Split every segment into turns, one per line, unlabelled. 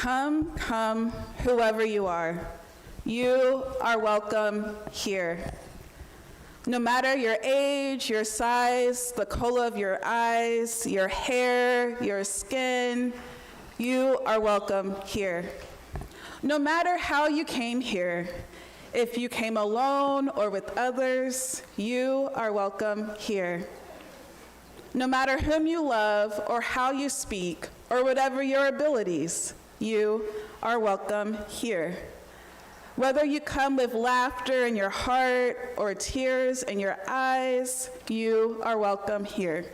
Come, whoever you are. You are welcome here. No matter your age, your size, the color of your eyes, your hair, your skin, you are welcome here. No matter how you came here, if you came alone or with others, you are welcome here. No matter whom you love or how you speak or whatever your abilities, you are welcome here. Whether you come with laughter in your heart or tears in your eyes, you are welcome here.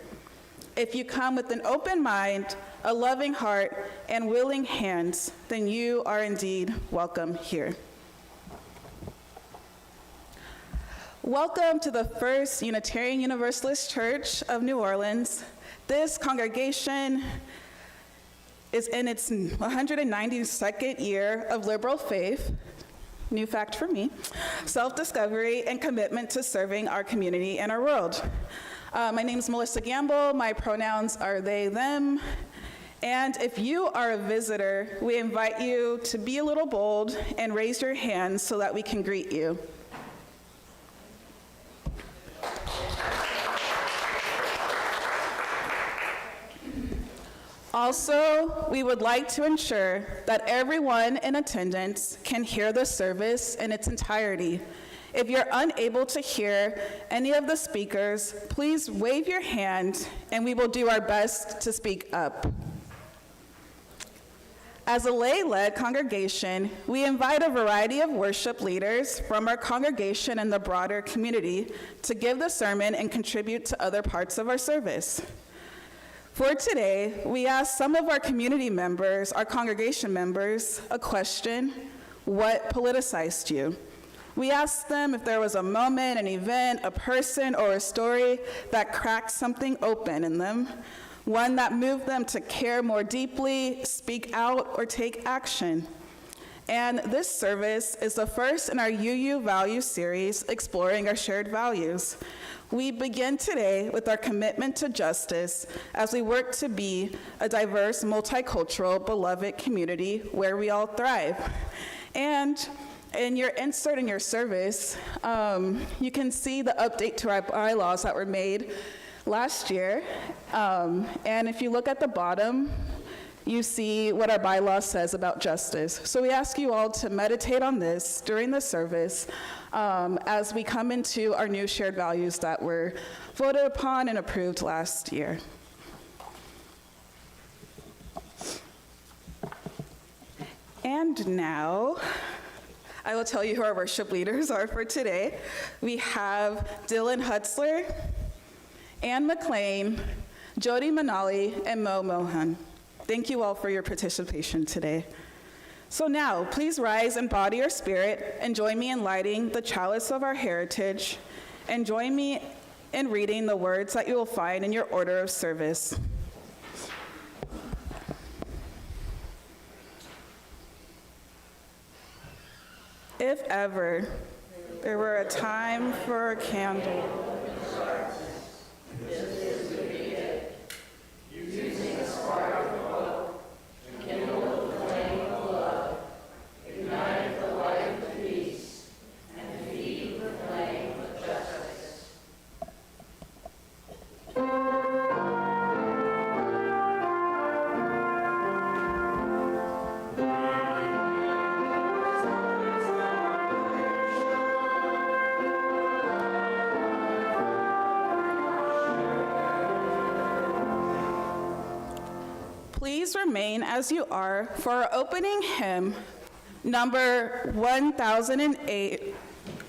If you come with an open mind, a loving heart, and willing hands, then you are indeed welcome here. Welcome to the First Unitarian Universalist Church of New Orleans. This congregation is in its 192nd year of liberal faith, new fact for me, self-discovery, and commitment to serving our community and our world. My name is Melissa Gamble. My pronouns are they, them. And if you are a visitor, we invite you to be a little bold and raise your hand so that we can greet you. Also, we would like to ensure that everyone in attendance can hear the service in its entirety. If you're unable to hear any of the speakers, please wave your hand and we will do our best to speak up. As a lay-led congregation, we invite a variety of worship leaders from our congregation and the broader community to give the sermon and contribute to other parts of our service. For today, we asked some of our community members, our congregation members, a question: what politicized you? We asked them if there was a moment, an event, a person, or a story that cracked something open in them, one that moved them to care more deeply, speak out, or take action. And this service is the first in our UU Value series exploring our shared values. We begin today with our commitment to justice as we work to be a diverse, multicultural, beloved community where we all thrive. And in your insert in your service, you can see the update to our bylaws that were made last year. And if you look at the bottom, you see what our bylaw says about justice. So we ask you all to meditate on this during the service as we come into our new shared values that were voted upon and approved last year. And now, I will tell you who our worship leaders are for today. We have Dylan Hutzler, Ann McLean, Jody Manali, and Mo Mohan. Thank you all for your participation today. So now, please rise in body or spirit and join me in lighting the chalice of our heritage, and join me in reading the words that you will find in your order of service. If ever there were a time for a candle, please remain as you are for our opening hymn, number 1008,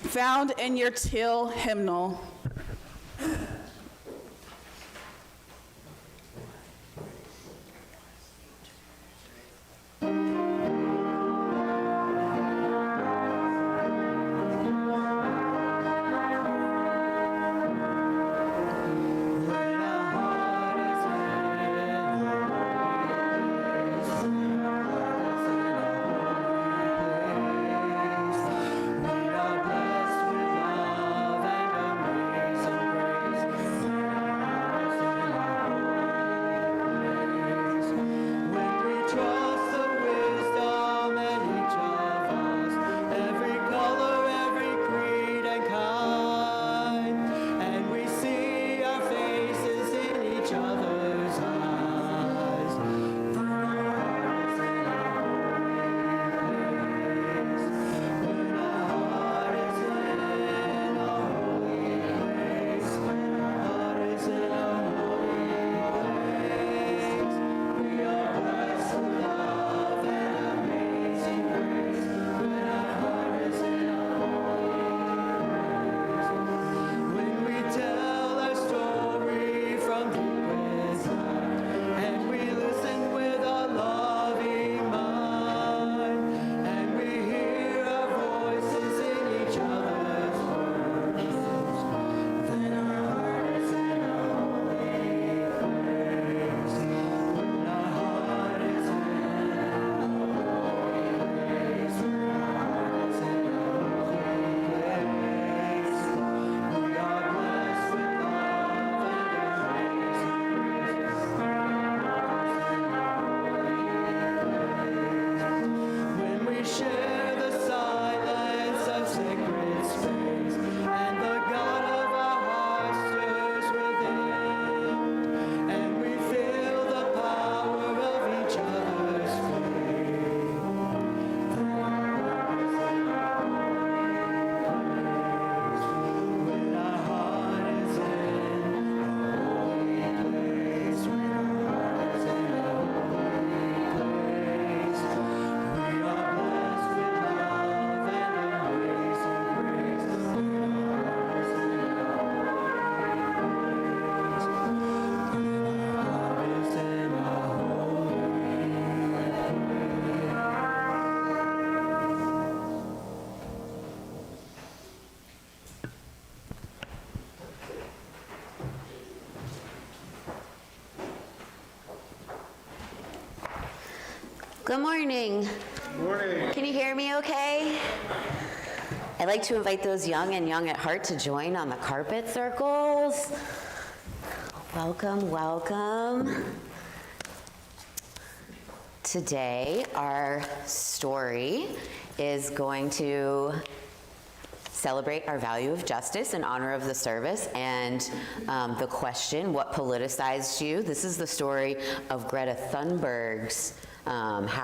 found in your teal hymnal.
We are blessed with love and amazing grace. Good morning.
Good morning.
Can you hear me okay? I'd like to invite those young and young at heart to join on the carpet circles. Welcome, welcome. Today, our story is going to celebrate our value of justice in honor of the service and the question, what politicized you? This is the story of Greta Thunberg's,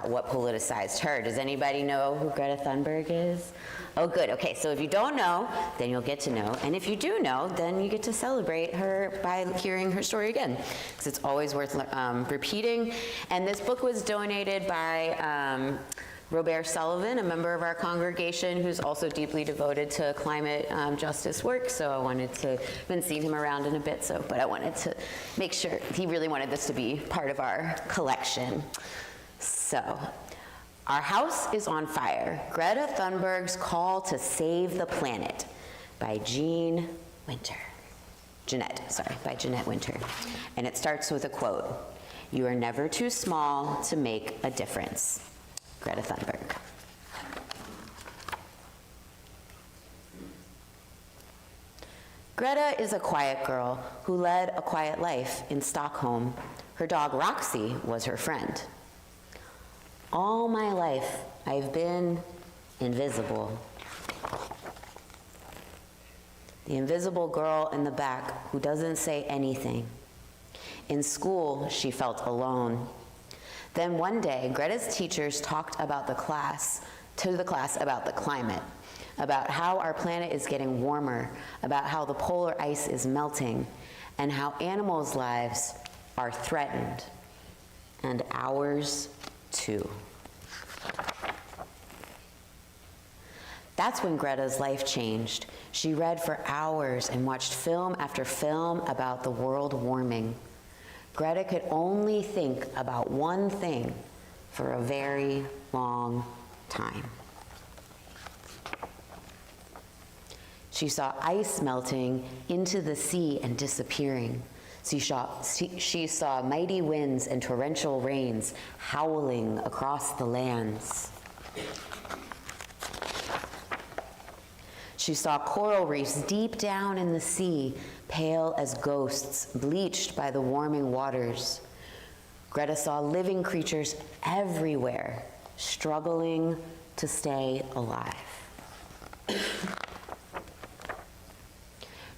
what politicized her. Does anybody know who Greta Thunberg is? Oh, good. Okay, so if you don't know, then you'll get to know. And if you do know, then you get to celebrate her by hearing her story again, because it's always worth repeating. And this book was donated by Robert Sullivan, a member of our congregation who's also deeply devoted to climate justice work. So I wanted to, haven't seen him around in a bit, but I wanted to make sure, he really wanted this to be part of our collection. So, Our House is on Fire, Greta Thunberg's Call to Save the Planet by Jeanette Winter. And it starts with a quote, "You are never too small to make a difference." Greta Thunberg. Greta is a quiet girl who led a quiet life in Stockholm. Her dog Roxy was her friend. All my life, I've been invisible. The invisible girl in the back who doesn't say anything. In school, she felt alone. Then one day, Greta's teachers talked about the class about the climate, about how our planet is getting warmer, about how the polar ice is melting, and how animals' lives are threatened, and ours too. That's when Greta's life changed. She read for hours and watched film after film about the world warming. Greta could only think about one thing for a very long time. She saw ice melting into the sea and disappearing. She saw mighty winds and torrential rains howling across the lands. She saw coral reefs deep down in the sea, pale as ghosts, bleached by the warming waters. Greta saw living creatures everywhere, struggling to stay alive.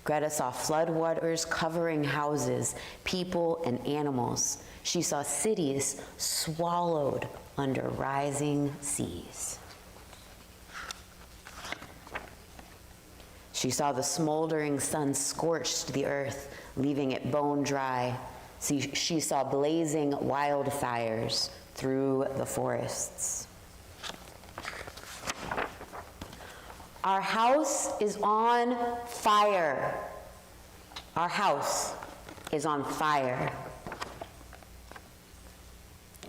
Greta saw floodwaters covering houses, people, and animals. She saw cities swallowed under rising seas. She saw the smoldering sun scorched the earth, leaving it bone dry. She saw blazing wildfires through the forests. Our house is on fire. Our house is on fire.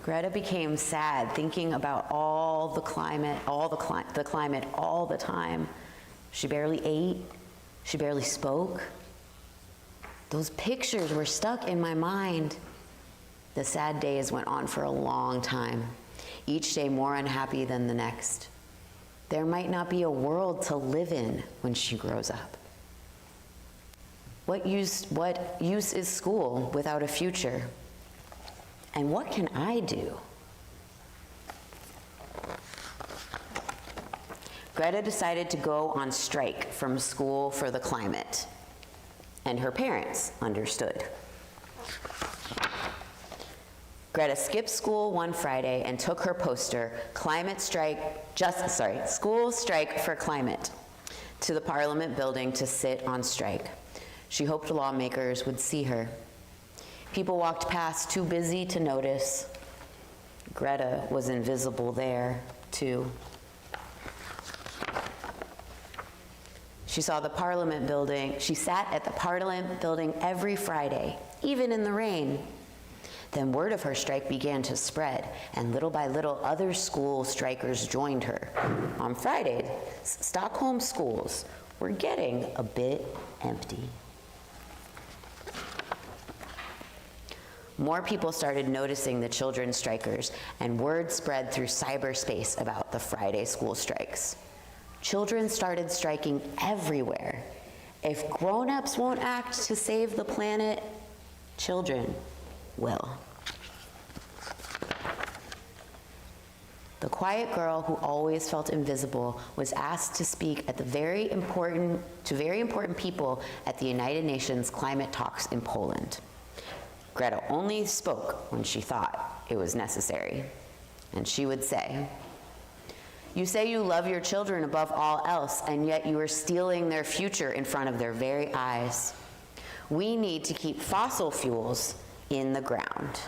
Greta became sad thinking about all the climate all the time. She barely ate. She barely spoke. Those pictures were stuck in my mind. The sad days went on for a long time, each day more unhappy than the next. There might not be a world to live in when she grows up. What use is school without a future? And what can I do? Greta decided to go on strike from School for the Climate, and her parents understood. Greta skipped school one Friday and took her poster, School Strike for Climate, to the Parliament building to sit on strike. She hoped lawmakers would see her. People walked past, too busy to notice. Greta was invisible there, too. She sat at the Parliament building every Friday, even in the rain. Then word of her strike began to spread, and little by little other school strikers joined her. On Friday, Stockholm schools were getting a bit empty. more people started noticing the children strikers, and word spread through cyberspace about the Friday school strikes. Children started striking everywhere. If grown-ups won't act to save the planet, children will. The quiet girl who always felt invisible was asked to speak at to very important people at the United Nations climate talks in Poland. Greta only spoke when she thought it was necessary. And she would say, "You say you love your children above all else, and yet you are stealing their future in front of their very eyes. We need to keep fossil fuels in the ground."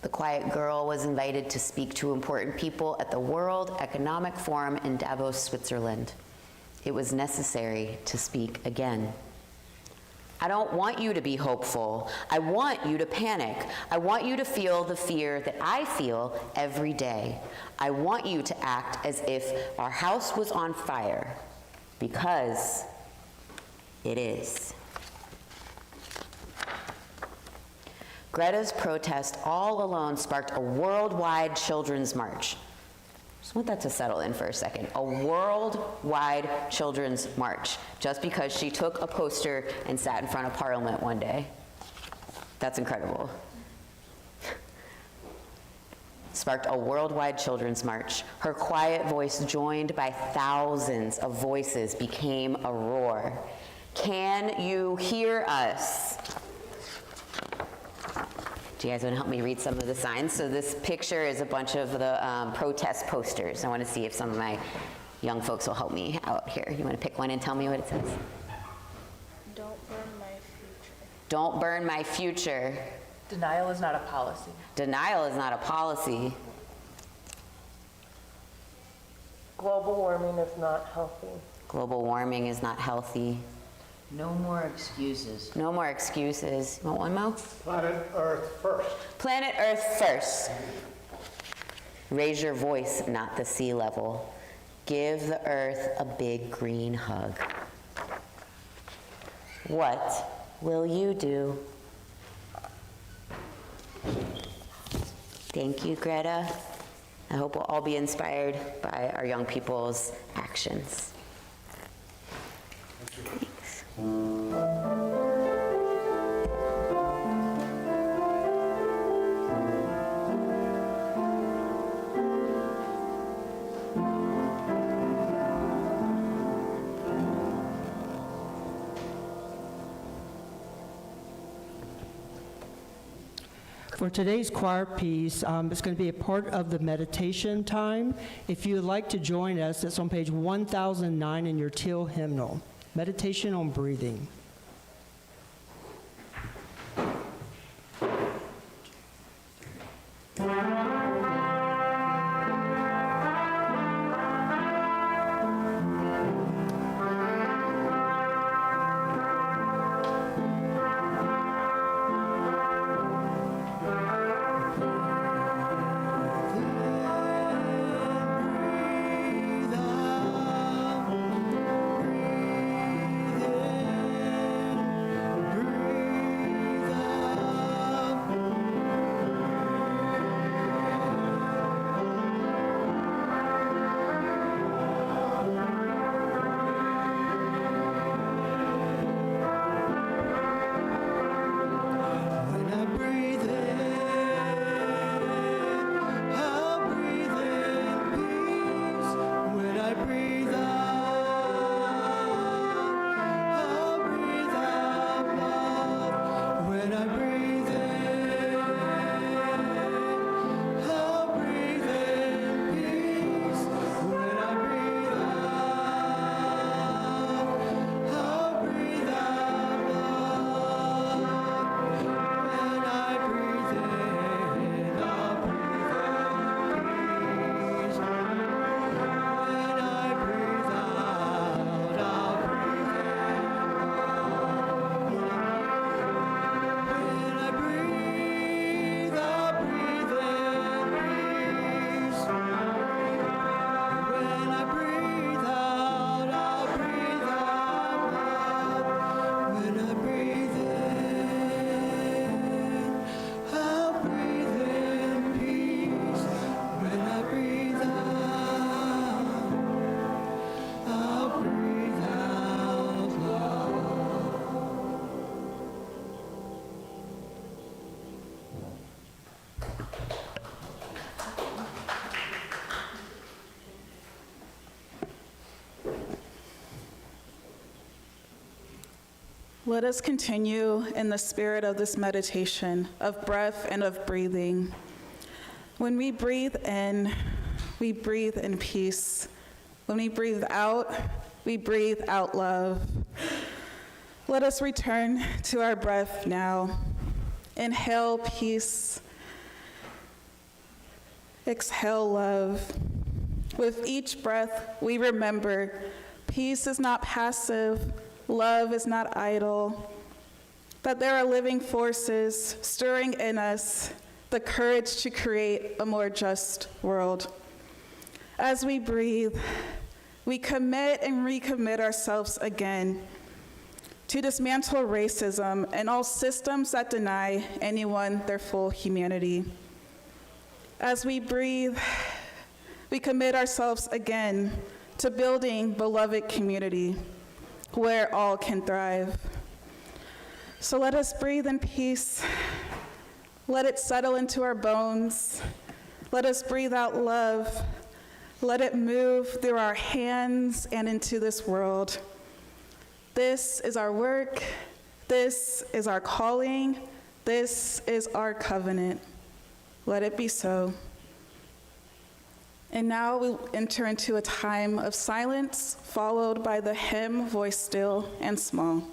The quiet girl was invited to speak to important people at the World Economic Forum in Davos, Switzerland. It was necessary to speak again. "I don't want you to be hopeful. I want you to panic. I want you to feel the fear that I feel every day. I want you to act as if our house was on fire, because it is." Greta's protest all alone sparked a worldwide children's march. Just want that to settle in for a second. A worldwide children's march, just because she took a poster and sat in front of Parliament one day. That's incredible. Sparked a worldwide children's march. Her quiet voice, joined by thousands of voices, became a roar. Can you hear us? Do you guys want to help me read some of the signs? So this picture is a bunch of the protest posters. I want to see if some of my young folks will help me out here. You want to pick one and tell me what it says?
Don't burn my future.
Don't burn my future.
Denial is not a policy.
Denial is not a policy.
Global warming is not healthy.
Global warming is not healthy.
No more excuses.
No more excuses. You want one, Mo?
Planet Earth first.
Planet Earth first. Raise your voice, not the sea level. Give the earth a big green hug. What will you do? Thank you, Greta. I hope we'll all be inspired by our young people's actions. Thanks.
For today's choir piece, it's going to be a part of the meditation time. If you would like to join us, it's on page 1009 in your teal hymnal. Meditation on breathing.
Breathe out, breathe in.
Let us continue in the spirit of this meditation of breath and of breathing. When we breathe in peace. When we breathe out love. Let us return to our breath now. Inhale peace. Exhale love. With each breath, we remember peace is not passive, love is not idle, that there are living forces stirring in us the courage to create a more just world. As we breathe, we commit and recommit ourselves again to dismantle racism and all systems that deny anyone their full humanity. As we breathe, we commit ourselves again to building beloved community where all can thrive. So let us breathe in peace. Let it settle into our bones. Let us breathe out love. Let it move through our hands and into this world. This is our work. This is our calling. This is our covenant. Let it be so. And now we'll enter into a time of silence, followed by the hymn, Voice Still and Small.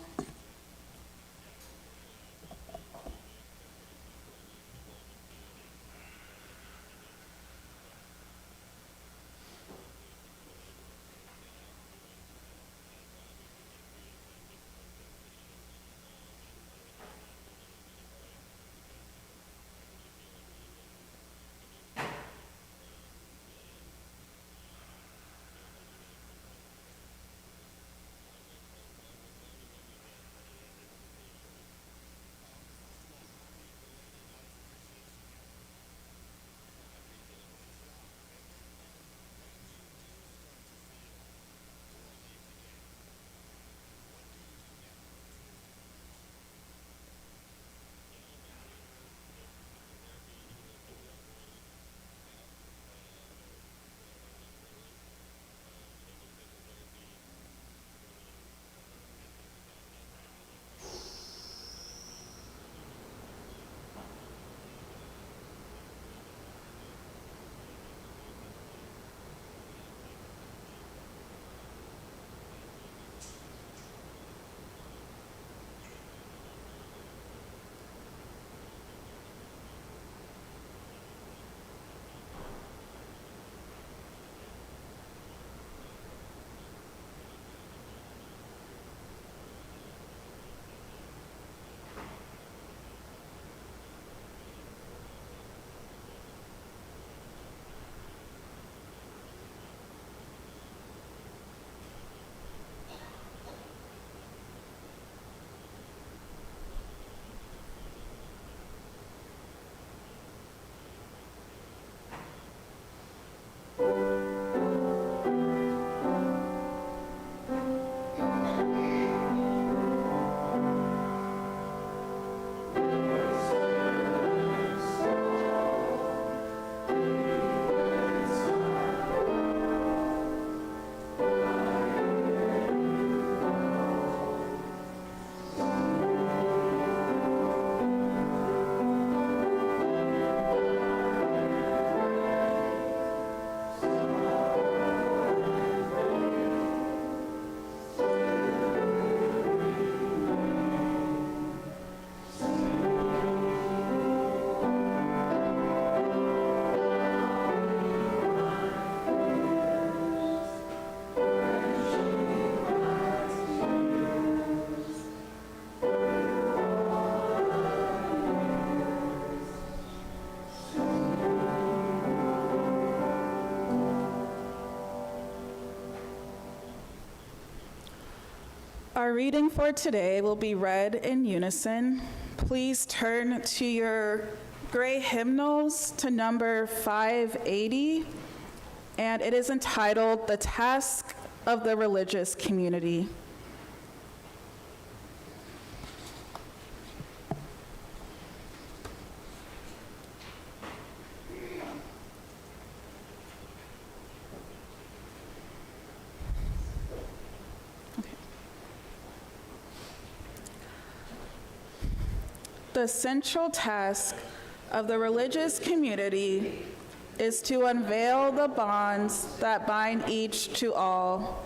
Our reading for today will be read in unison. Please turn to your gray hymnals to number 580, and it is entitled, "The Task of the Religious Community." the central task of the religious community is to unveil the bonds that bind each to all.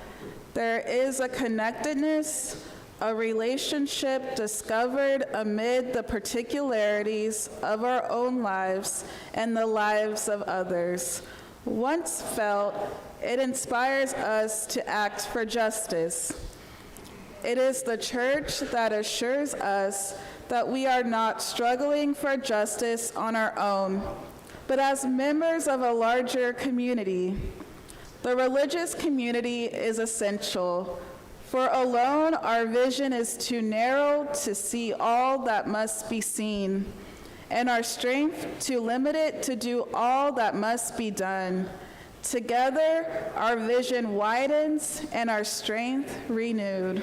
There is a connectedness, a relationship discovered amid the particularities of our own lives and the lives of others. Once felt, it inspires us to act for justice. It is the church that assures us that we are not struggling for justice on our own, but as members of a larger community. The religious community is essential, for alone our vision is too narrow to see all that must be seen, and our strength too limited to do all that must be done. Together, our vision widens and our strength renewed.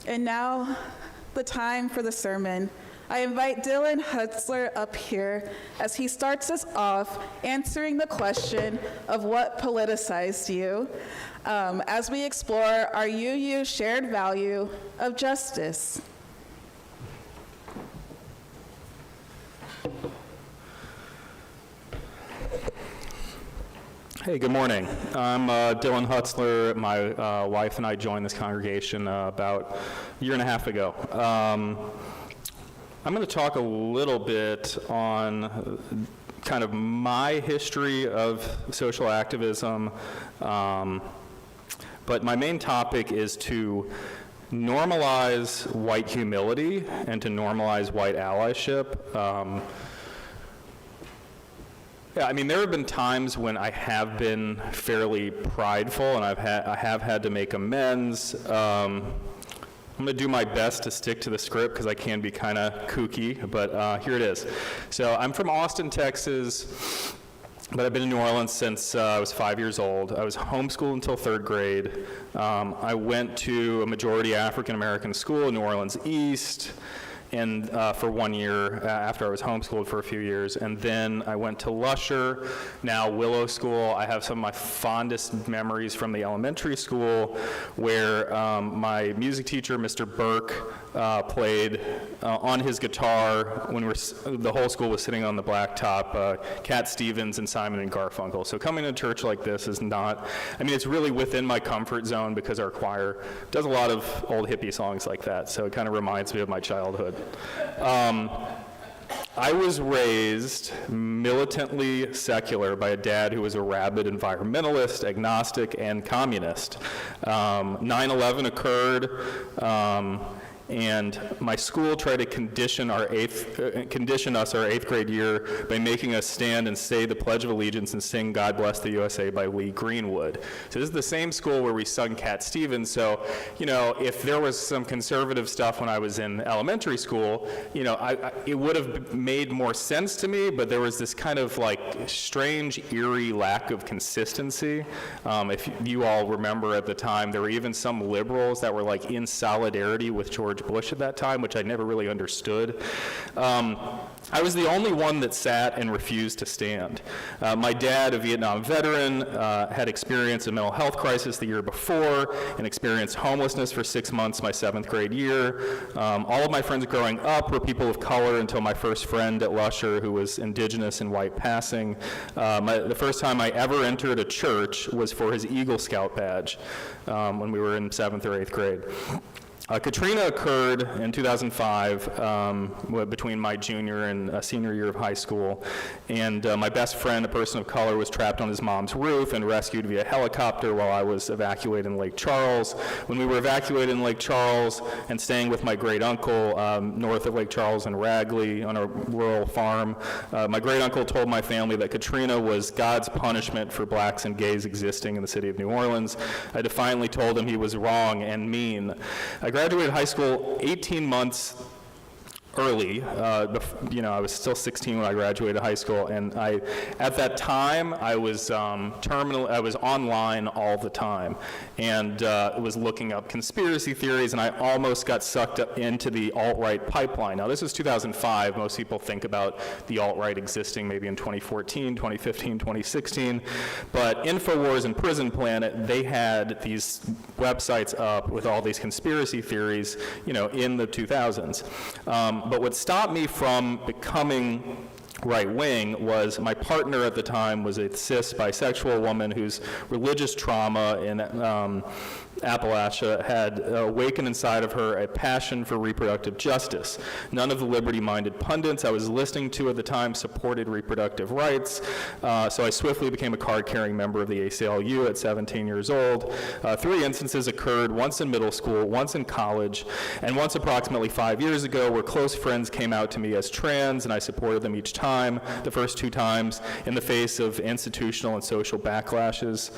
And now, the time for the sermon. I invite Dylan Hutzler up here as he starts us off answering the question of what politicized you as we explore our UU shared value of justice.
Hey, good morning. I'm Dylan Hutzler. My wife and I joined this congregation about a year and a half ago. I'm going to talk a little bit on kind of my history of social activism, but my main topic is to normalize white humility and to normalize white allyship. Yeah, I mean, there have been times when I have been fairly prideful, and I have had to make amends. I'm going to do my best to stick to the script because I can be kind of kooky, but here it is. So I'm from Austin, Texas, but I've been in New Orleans since I was 5 years old. I was homeschooled until 3rd grade. I went to a majority African-American school in New Orleans East, and for 1 year after I was homeschooled for a few years. And then I went to Lusher, now Willow School. I have some of my fondest memories from the elementary school where my music teacher, Mr. Burke, played on his guitar when the whole school was sitting on the blacktop, Cat Stevens and Simon and Garfunkel. So coming to church like this is not, I mean, it's really within my comfort zone because our choir does a lot of old hippie songs like that. So it kind of reminds me of my childhood. I was raised militantly secular by a dad who was a rabid environmentalist, agnostic, and communist. 9/11 occurred, and my school tried to condition us our 8th grade year by making us stand and say the Pledge of Allegiance and sing God Bless the USA by Lee Greenwood. So this is the same school where we sung Cat Stevens, so, you know, if there was some conservative stuff when I was in elementary school, you know, it would have made more sense to me, but there was this kind of like strange, eerie lack of consistency. If you all remember at the time, there were even some liberals that were like in solidarity with George Bush at that time, which I never really understood. I was the only one that sat and refused to stand. My dad, a Vietnam veteran, had experienced a mental health crisis the year before and experienced homelessness for 6 months my 7th grade year. All of my friends growing up were people of color until my first friend at Lusher, who was indigenous and white passing. The first time I ever entered a church was for his Eagle Scout badge when we were in 7th or 8th grade. Katrina occurred in 2005 between my junior and senior year of high school, and my best friend, a person of color, was trapped on his mom's roof and rescued via helicopter while I was evacuated in Lake Charles. When we were evacuated in Lake Charles and staying with my great uncle north of Lake Charles in Ragley on a rural farm, my great uncle told my family that Katrina was God's punishment for blacks and gays existing in the city of New Orleans. I defiantly told him he was wrong and mean. I graduated high school 18 months early. I was still 16 when I graduated high school, and at that time, I was I was online all the time, and was looking up conspiracy theories, and I almost got sucked up into the alt-right pipeline. Now, this was 2005. Most people think about the alt-right existing maybe in 2014, 2015, 2016, but InfoWars and Prison Planet, they had these websites up with all these conspiracy theories, in the 2000s. But what stopped me from becoming right-wing was my partner at the time was a cis bisexual woman whose religious trauma in Appalachia had awakened inside of her a passion for reproductive justice. None of the liberty-minded pundits I was listening to at the time supported reproductive rights, so I swiftly became a card-carrying member of the ACLU at 17 years old. 3 instances occurred, once in middle school, once in college, and once approximately 5 years ago, where close friends came out to me as trans, and I supported them each time, the first 2 times, in the face of institutional and social backlashes.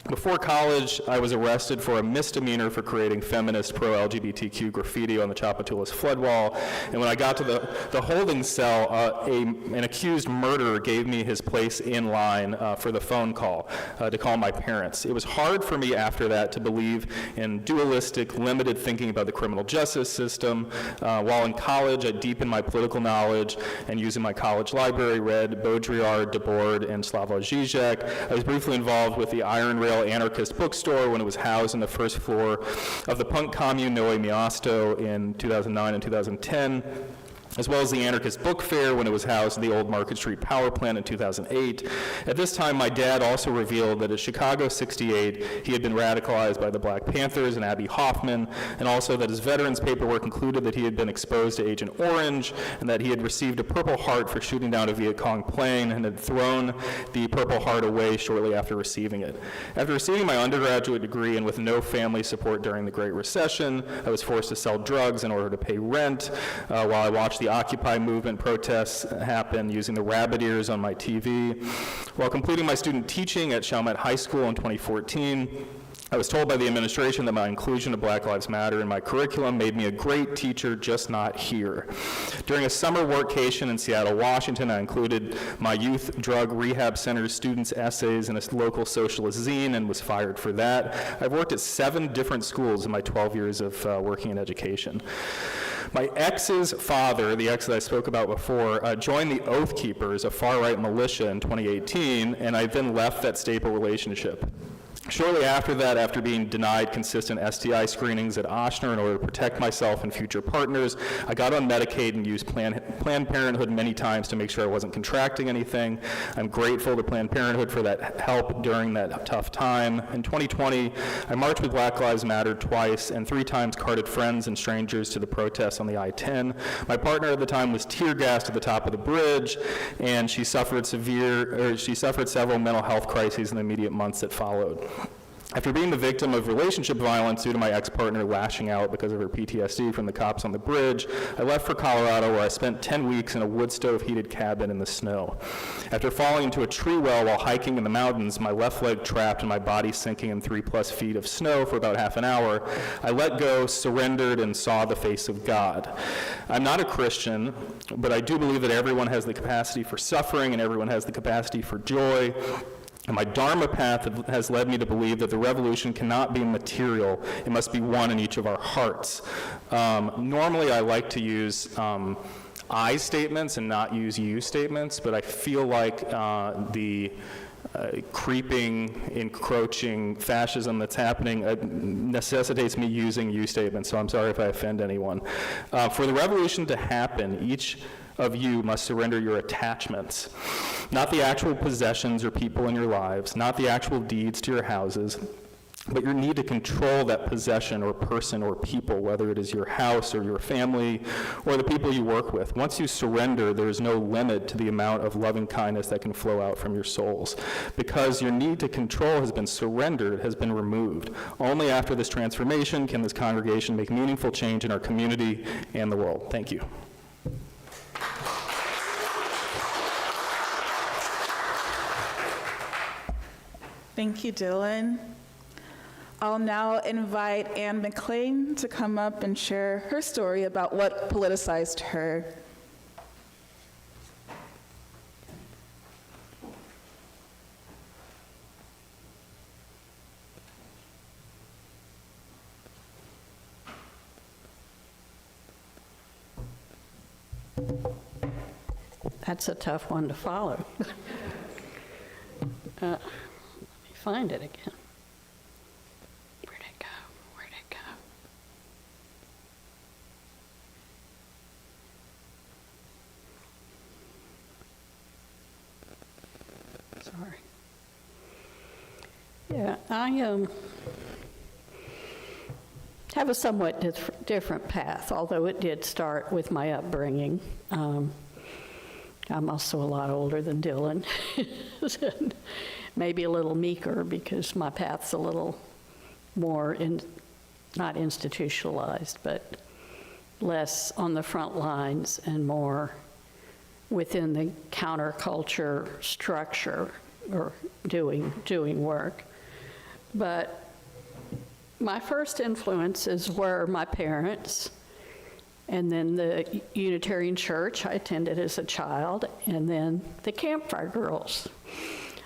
Before college, I was arrested for a misdemeanor for creating feminist pro-LGBTQ graffiti on the Tchoupitoulas flood wall. And when I got to the holding cell, an accused murderer gave me his place in line for the phone call to call my parents. It was hard for me after that to believe in dualistic, limited thinking about the criminal justice system. While in college, I deepened my political knowledge and using my college library read Baudrillard, Debord, and Slavoj Žižek. I was briefly involved with the Iron Rail anarchist bookstore when it was housed on the first floor of the punk commune Nowe Miasto in 2009 and 2010, as well as the anarchist book fair when it was housed at the old Market Street power plant in 2008. At this time, my dad also revealed that at Chicago 68, he had been radicalized by the Black Panthers and Abby Hoffman, and also that his veterans paperwork included that he had been exposed to Agent Orange, and that he had received a Purple Heart for shooting down a Viet Cong plane and had thrown the Purple Heart away shortly after receiving it. After receiving my undergraduate degree and with no family support during the Great Recession, I was forced to sell drugs in order to pay rent while I watched the Occupy movement protests happen using the rabbit ears on my TV. While completing my student teaching at Chalmette High School in 2014, I was told by the administration that my inclusion of Black Lives Matter in my curriculum made me a great teacher, just not here. During a summer workcation in Seattle, Washington, I included my youth drug rehab center students' essays in a local socialist zine and was fired for that. I've worked at 7 different schools in my 12 years of working in education. My ex's father, the ex that I spoke about before, joined the Oath Keepers, a far-right militia, in 2018, and I then left that stable relationship. Shortly after that, after being denied consistent STI screenings at Ochsner in order to protect myself and future partners, I got on Medicaid and used Planned Parenthood many times to make sure I wasn't contracting anything. I'm grateful to Planned Parenthood for that help during that tough time. In 2020, I marched with Black Lives Matter twice and 3 times carted friends and strangers to the protests on the I-10. My partner at the time was tear gassed at the top of the bridge, and she suffered several mental health crises in the immediate months that followed. After being the victim of relationship violence due to my ex-partner lashing out because of her PTSD from the cops on the bridge, I left for Colorado, where I spent 10 weeks in a wood stove-heated cabin in the snow. After falling into a tree well while hiking in the mountains, my left leg trapped and my body sinking in 3+ feet of snow for about half an hour, I let go, surrendered, and saw the face of God. I'm not a Christian, but I do believe that everyone has the capacity for suffering and everyone has the capacity for joy. And my Dharma path has led me to believe that the revolution cannot be material. It must be one in each of our hearts. Normally, I like to use I statements and not use you statements, but I feel like the creeping, encroaching fascism that's happening necessitates me using you statements, so I'm sorry if I offend anyone. For the revolution to happen, each of you must surrender your attachments, not the actual possessions or people in your lives, not the actual deeds to your houses, but your need to control that possession or person or people, whether it is your house or your family or the people you work with. Once you surrender, there is no limit to the amount of loving kindness that can flow out from your souls. Because your need to control has been surrendered, has been removed. Only after this transformation can this congregation make meaningful change in our community and the world. Thank you.
Thank you, Dylan. I'll now invite Anne McLean to come up and share her story about what politicized her.
That's a tough one to follow. Let me find it again. Where'd it go? Where'd it go? Sorry. Yeah, I have a somewhat different path, although it did start with my upbringing. I'm also a lot older than Dylan. Maybe a little meeker because my path's a little more, not institutionalized, but less on the front lines and more within the counterculture structure or doing work. But my first influences were my parents, and then the Unitarian Church I attended as a child, and then the Campfire Girls.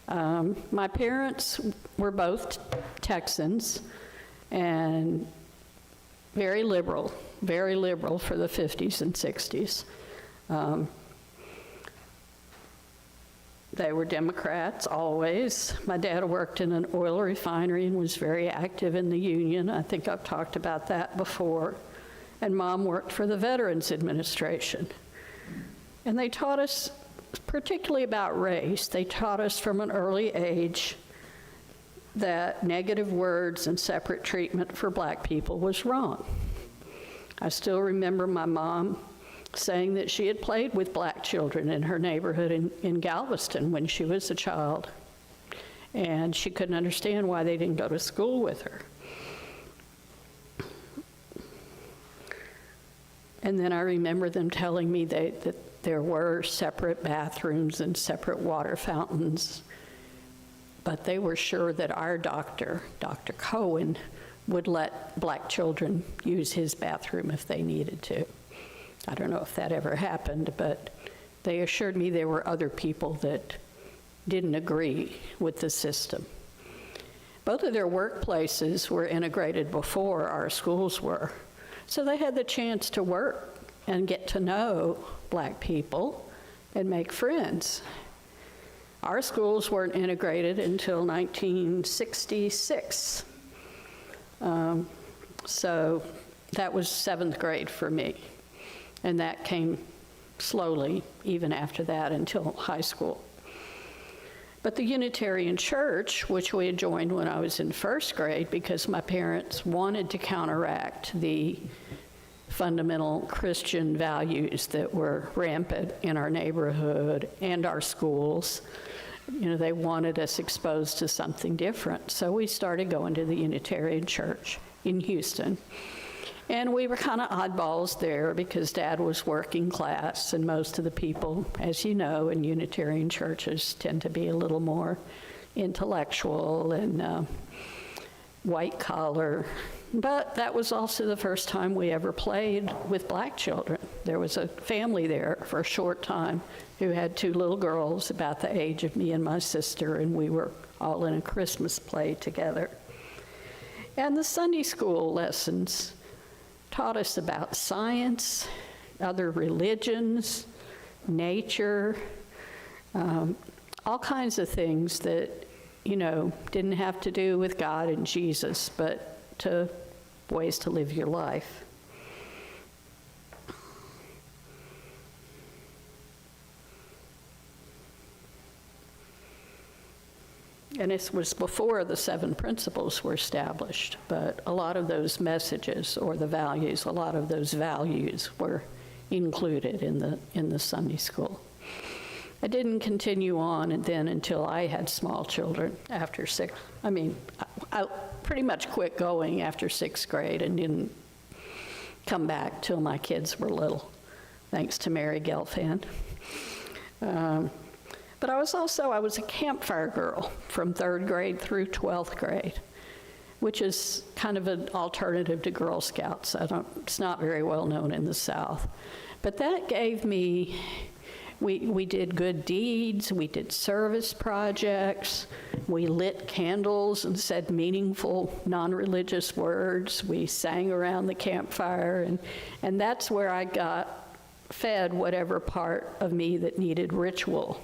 My parents were both Texans and very liberal for the 50s and 60s. They were Democrats always. My dad worked in an oil refinery and was very active in the union. I think I've talked about that before. And Mom worked for the Veterans Administration. And they taught us, particularly about race, they taught us from an early age that negative words and separate treatment for black people was wrong. I still remember my mom saying that she had played with black children in her neighborhood in Galveston when she was a child, and she couldn't understand why they didn't go to school with her. And then I remember them telling me that there were separate bathrooms and separate water fountains, but they were sure that our doctor, Dr. Cohen, would let black children use his bathroom if they needed to. I don't know if that ever happened, but they assured me there were other people that didn't agree with the system. Both of their workplaces were integrated before our schools were, so they had the chance to work and get to know black people and make friends. Our schools weren't integrated until 1966. So that was 7th grade for me. And that came slowly, even after that, until high school. But the Unitarian Church, which we had joined when I was in 1st grade because my parents wanted to counteract the fundamental Christian values that were rampant in our neighborhood and our schools. You know, they wanted us exposed to something different. So we started going to the Unitarian Church in Houston. And we were kind of oddballs there because Dad was working class, and most of the people, as you know, in Unitarian churches tend to be a little more intellectual and white collar. But that was also the first time we ever played with black children. There was a family there for a short time who had 2 little girls about the age of me and my sister, and we were all in a Christmas play together. And the Sunday school lessons taught us about science, other religions, nature, all kinds of things that, you know, didn't have to do with God and Jesus, but to ways to live your life. And this was before the 7 principles were established, but a lot of those messages or the values, a lot of those values were included in the Sunday school. I didn't continue on and then until I had small children after 6. I mean, I pretty much quit going after 6th grade and didn't come back till my kids were little, thanks to Mary Gelfand. But I was a campfire girl from 3rd grade through 12th grade. which is kind of an alternative to Girl Scouts. It's not very well known in the South. But that gave me, we did good deeds, we did service projects, we lit candles and said meaningful, non-religious words, we sang around the campfire, and that's where I got fed whatever part of me that needed ritual.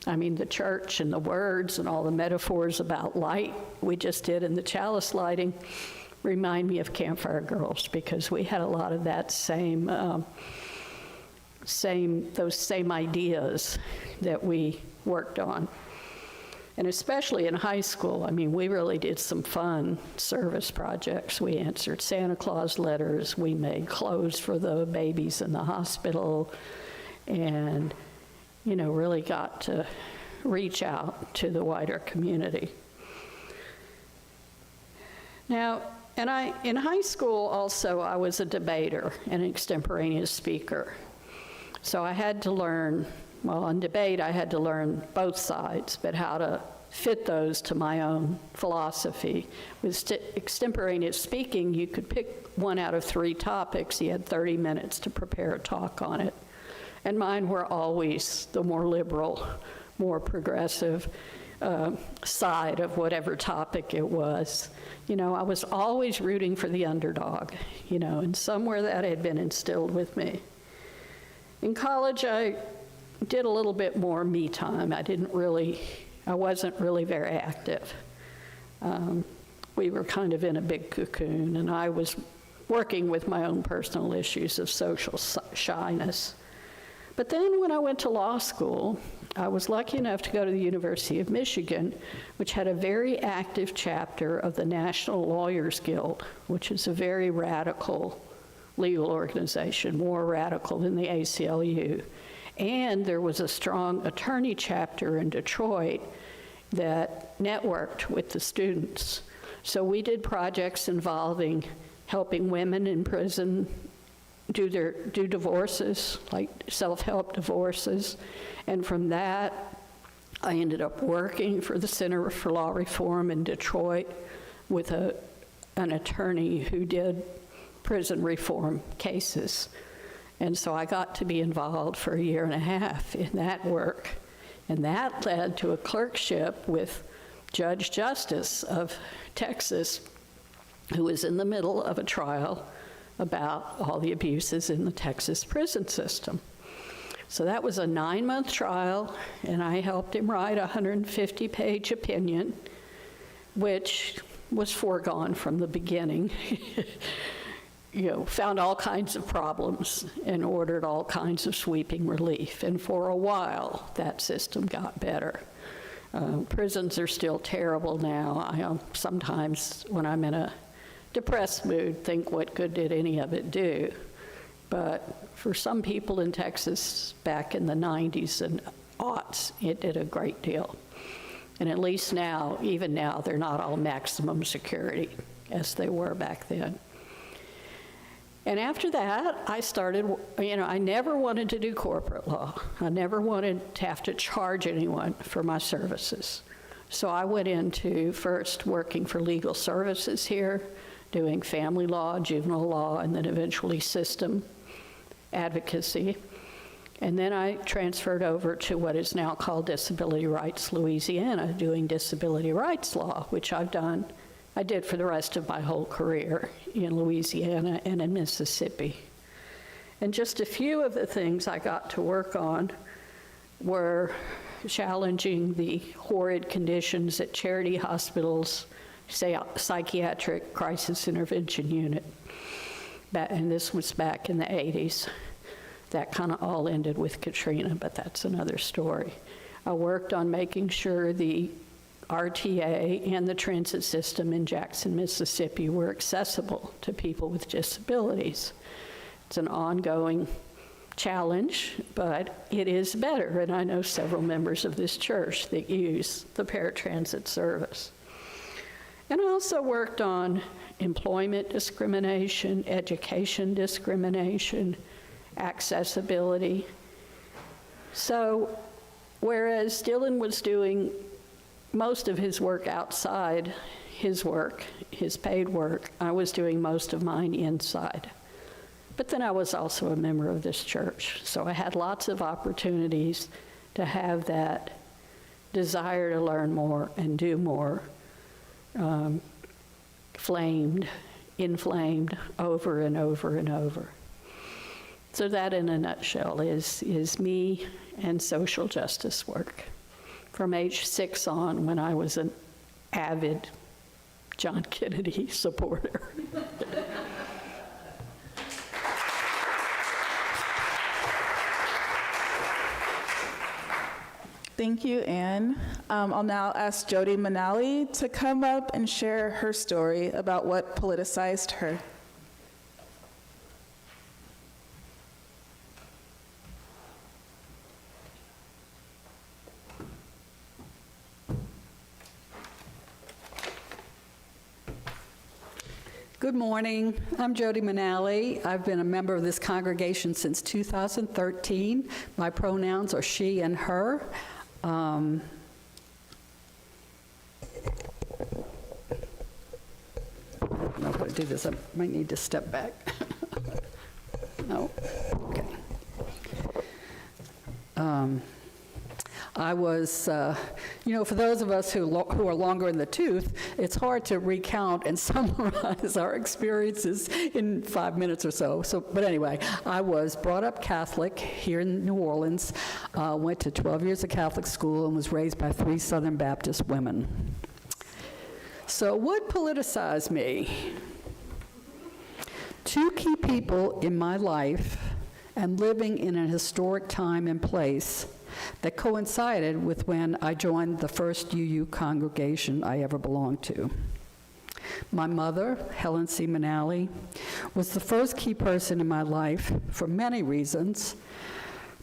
I mean, the church and the words and all the metaphors about light we just did in the chalice lighting remind me of Campfire Girls, because we had a lot of that those same ideas that we worked on. And especially in high school, I mean, we really did some fun service projects. We answered Santa Claus letters, we made clothes for the babies in the hospital, and, you know, really got to reach out to the wider community. Now, in high school also, I was a debater and an extemporaneous speaker. So I had to learn, well, on debate, I had to learn both sides, but how to fit those to my own philosophy. With extemporaneous speaking, you could pick one out of 3 topics. You had 30 minutes to prepare a talk on it. And mine were always the more liberal, more progressive side of whatever topic it was. You know, I was always rooting for the underdog, you know, and somewhere that had been instilled with me. In college, I did a little bit more me time. I wasn't really very active. We were kind of in a big cocoon, and I was working with my own personal issues of social shyness. But then when I went to law school, I was lucky enough to go to the University of Michigan, which had a very active chapter of the National Lawyers Guild, which is a very radical legal organization, more radical than the ACLU. And there was a strong attorney chapter in Detroit that networked with the students. So we did projects involving helping women in prison do divorces, like self-help divorces. And from that, I ended up working for the Center for Law Reform in Detroit with an attorney who did prison reform cases. And so I got to be involved for 1.5 years in that work. And that led to a clerkship with Judge Justice of Texas, who was in the middle of a trial about all the abuses in the Texas prison system. So that was a 9-month trial, and I helped him write a 150-page opinion, which was foregone from the beginning. You know, found all kinds of problems and ordered all kinds of sweeping relief. And for a while, that system got better. Prisons are still terrible now. I sometimes, when I'm in a depressed mood, think, what good did any of it do? But for some people in Texas back in the 90s and aughts, it did a great deal. And at least now, even now, they're not all maximum security as they were back then. And after that, I started, you know, I never wanted to do corporate law. I never wanted to have to charge anyone for my services. So I went into first working for legal services here, doing family law, juvenile law, and then eventually system advocacy. And then I transferred over to what is now called Disability Rights Louisiana, doing disability rights law, which I did for the rest of my whole career in Louisiana and in Mississippi. And just a few of the things I got to work on were challenging the horrid conditions at charity hospitals, say psychiatric crisis intervention unit. And this was back in the 80s. That kind of all ended with Katrina, but that's another story. I worked on making sure the RTA and the transit system in Jackson, Mississippi were accessible to people with disabilities. It's an ongoing challenge, but it is better, and I know several members of this church that use the paratransit service. And I also worked on employment discrimination, education discrimination, accessibility. So whereas Dylan was doing most of his work outside, his work, his paid work. I was doing most of mine inside. But then I was also a member of this church, so I had lots of opportunities to have that desire to learn more and do more, inflamed over and over and over. So that, in a nutshell, is me and social justice work from age 6 on, when I was an avid John Kennedy supporter.
Thank you, Anne. I'll now ask Jody Manali to come up and share her story about what politicized her.
Good morning. I'm Jody Manali. I've been a member of this congregation since 2013. My pronouns are she and her. I'm not going to do this. I might need to step back. No? Okay. I was, for those of us who are longer in the tooth, it's hard to recount and summarize our experiences in 5 minutes or so. But anyway, I was brought up Catholic here in New Orleans, went to 12 years of Catholic school, and was raised by 3 Southern Baptist women. So what politicized me? 2 key people in my life and living in a historic time and place that coincided with when I joined the first UU congregation I ever belonged to. My mother, Helen C. Manali, was the first key person in my life for many reasons,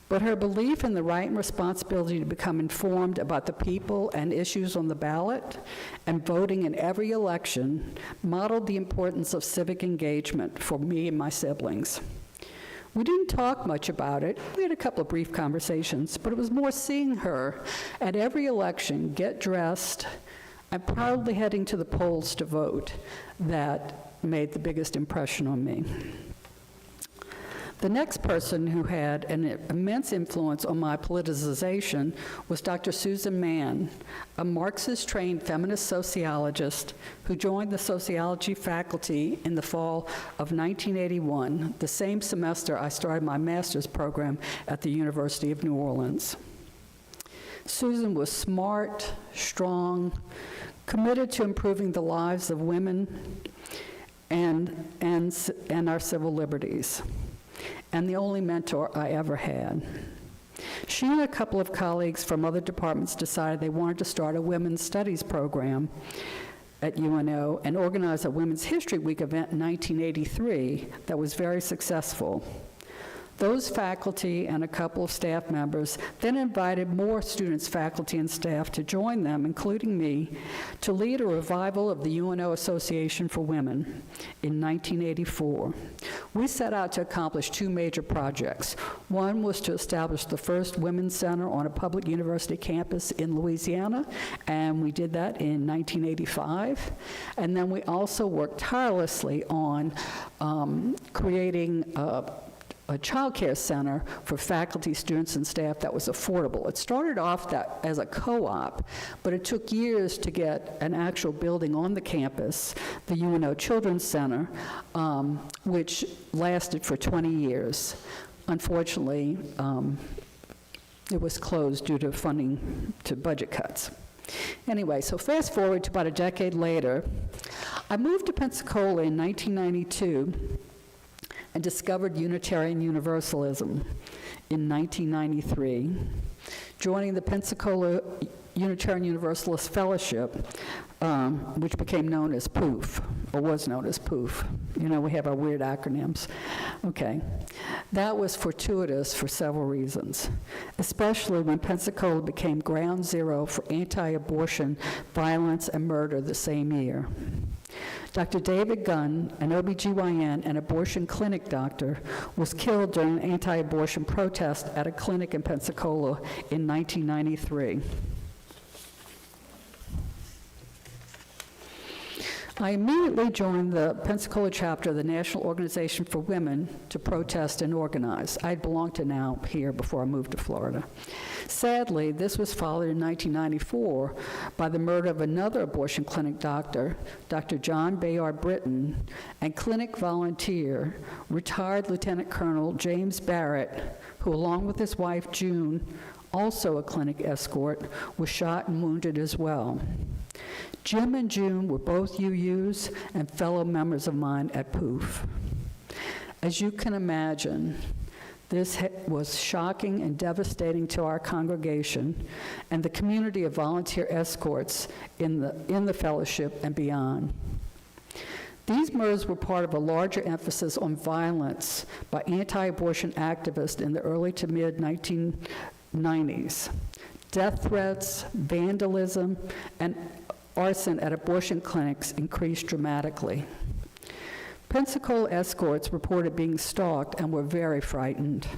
but her belief in the right and responsibility to become informed about the people and issues on the ballot and voting in every election modeled the importance of civic engagement for me and my siblings. We didn't talk much about it. We had a couple of brief conversations, but it was more seeing her at every election get dressed and proudly heading to the polls to vote that made the biggest impression on me. The next person who had an immense influence on my politicization was Dr. Susan Mann, a Marxist-trained feminist sociologist who joined the sociology faculty in the fall of 1981, the same semester I started my master's program at the University of New Orleans. Susan was smart, strong, committed to improving the lives of women and our civil liberties, and the only mentor I ever had. She and a couple of colleagues from other departments decided they wanted to start a women's studies program at UNO and organize a Women's History Week event in 1983 that was very successful. Those faculty and a couple of staff members then invited more students, faculty, and staff to join them, including me, to lead a revival of the UNO Association for Women in 1984. We set out to accomplish 2 major projects. One was to establish the first women's center on a public university campus in Louisiana, and we did that in 1985. And then we also worked tirelessly on creating a child care center for faculty, students, and staff that was affordable. It started off as a co-op, but it took years to get an actual building on the campus, the UNO Children's Center, which lasted for 20 years. Unfortunately, it was closed due to funding to budget cuts. Anyway, so fast forward to about a decade later, I moved to Pensacola in 1992 and discovered Unitarian Universalism in 1993, joining the Pensacola Unitarian Universalist Fellowship, which became known as POOF, or was known as POOF. You know, we have our weird acronyms. Okay. That was fortuitous for several reasons, especially when Pensacola became ground zero for anti-abortion violence and murder the same year. Dr. David Gunn, an OBGYN and abortion clinic doctor, was killed during an anti-abortion protest at a clinic in Pensacola in 1993. I immediately joined the Pensacola chapter of the National Organization for Women to protest and organize. I belonged to NOW here before I moved to Florida. Sadly, this was followed in 1994 by the murder of another abortion clinic doctor, Dr. John Bayard Britton, and clinic volunteer, retired Lieutenant Colonel James Barrett, who, along with his wife June, also a clinic escort, was shot and wounded as well. Jim and June were both UUs and fellow members of mine at POOF. As you can imagine, this was shocking and devastating to our congregation and the community of volunteer escorts in the fellowship and beyond. These murders were part of a larger emphasis on violence by anti-abortion activists in the early to mid-1990s. Death threats, vandalism, and arson at abortion clinics increased dramatically. Pensacola escorts reported being stalked and were very frightened.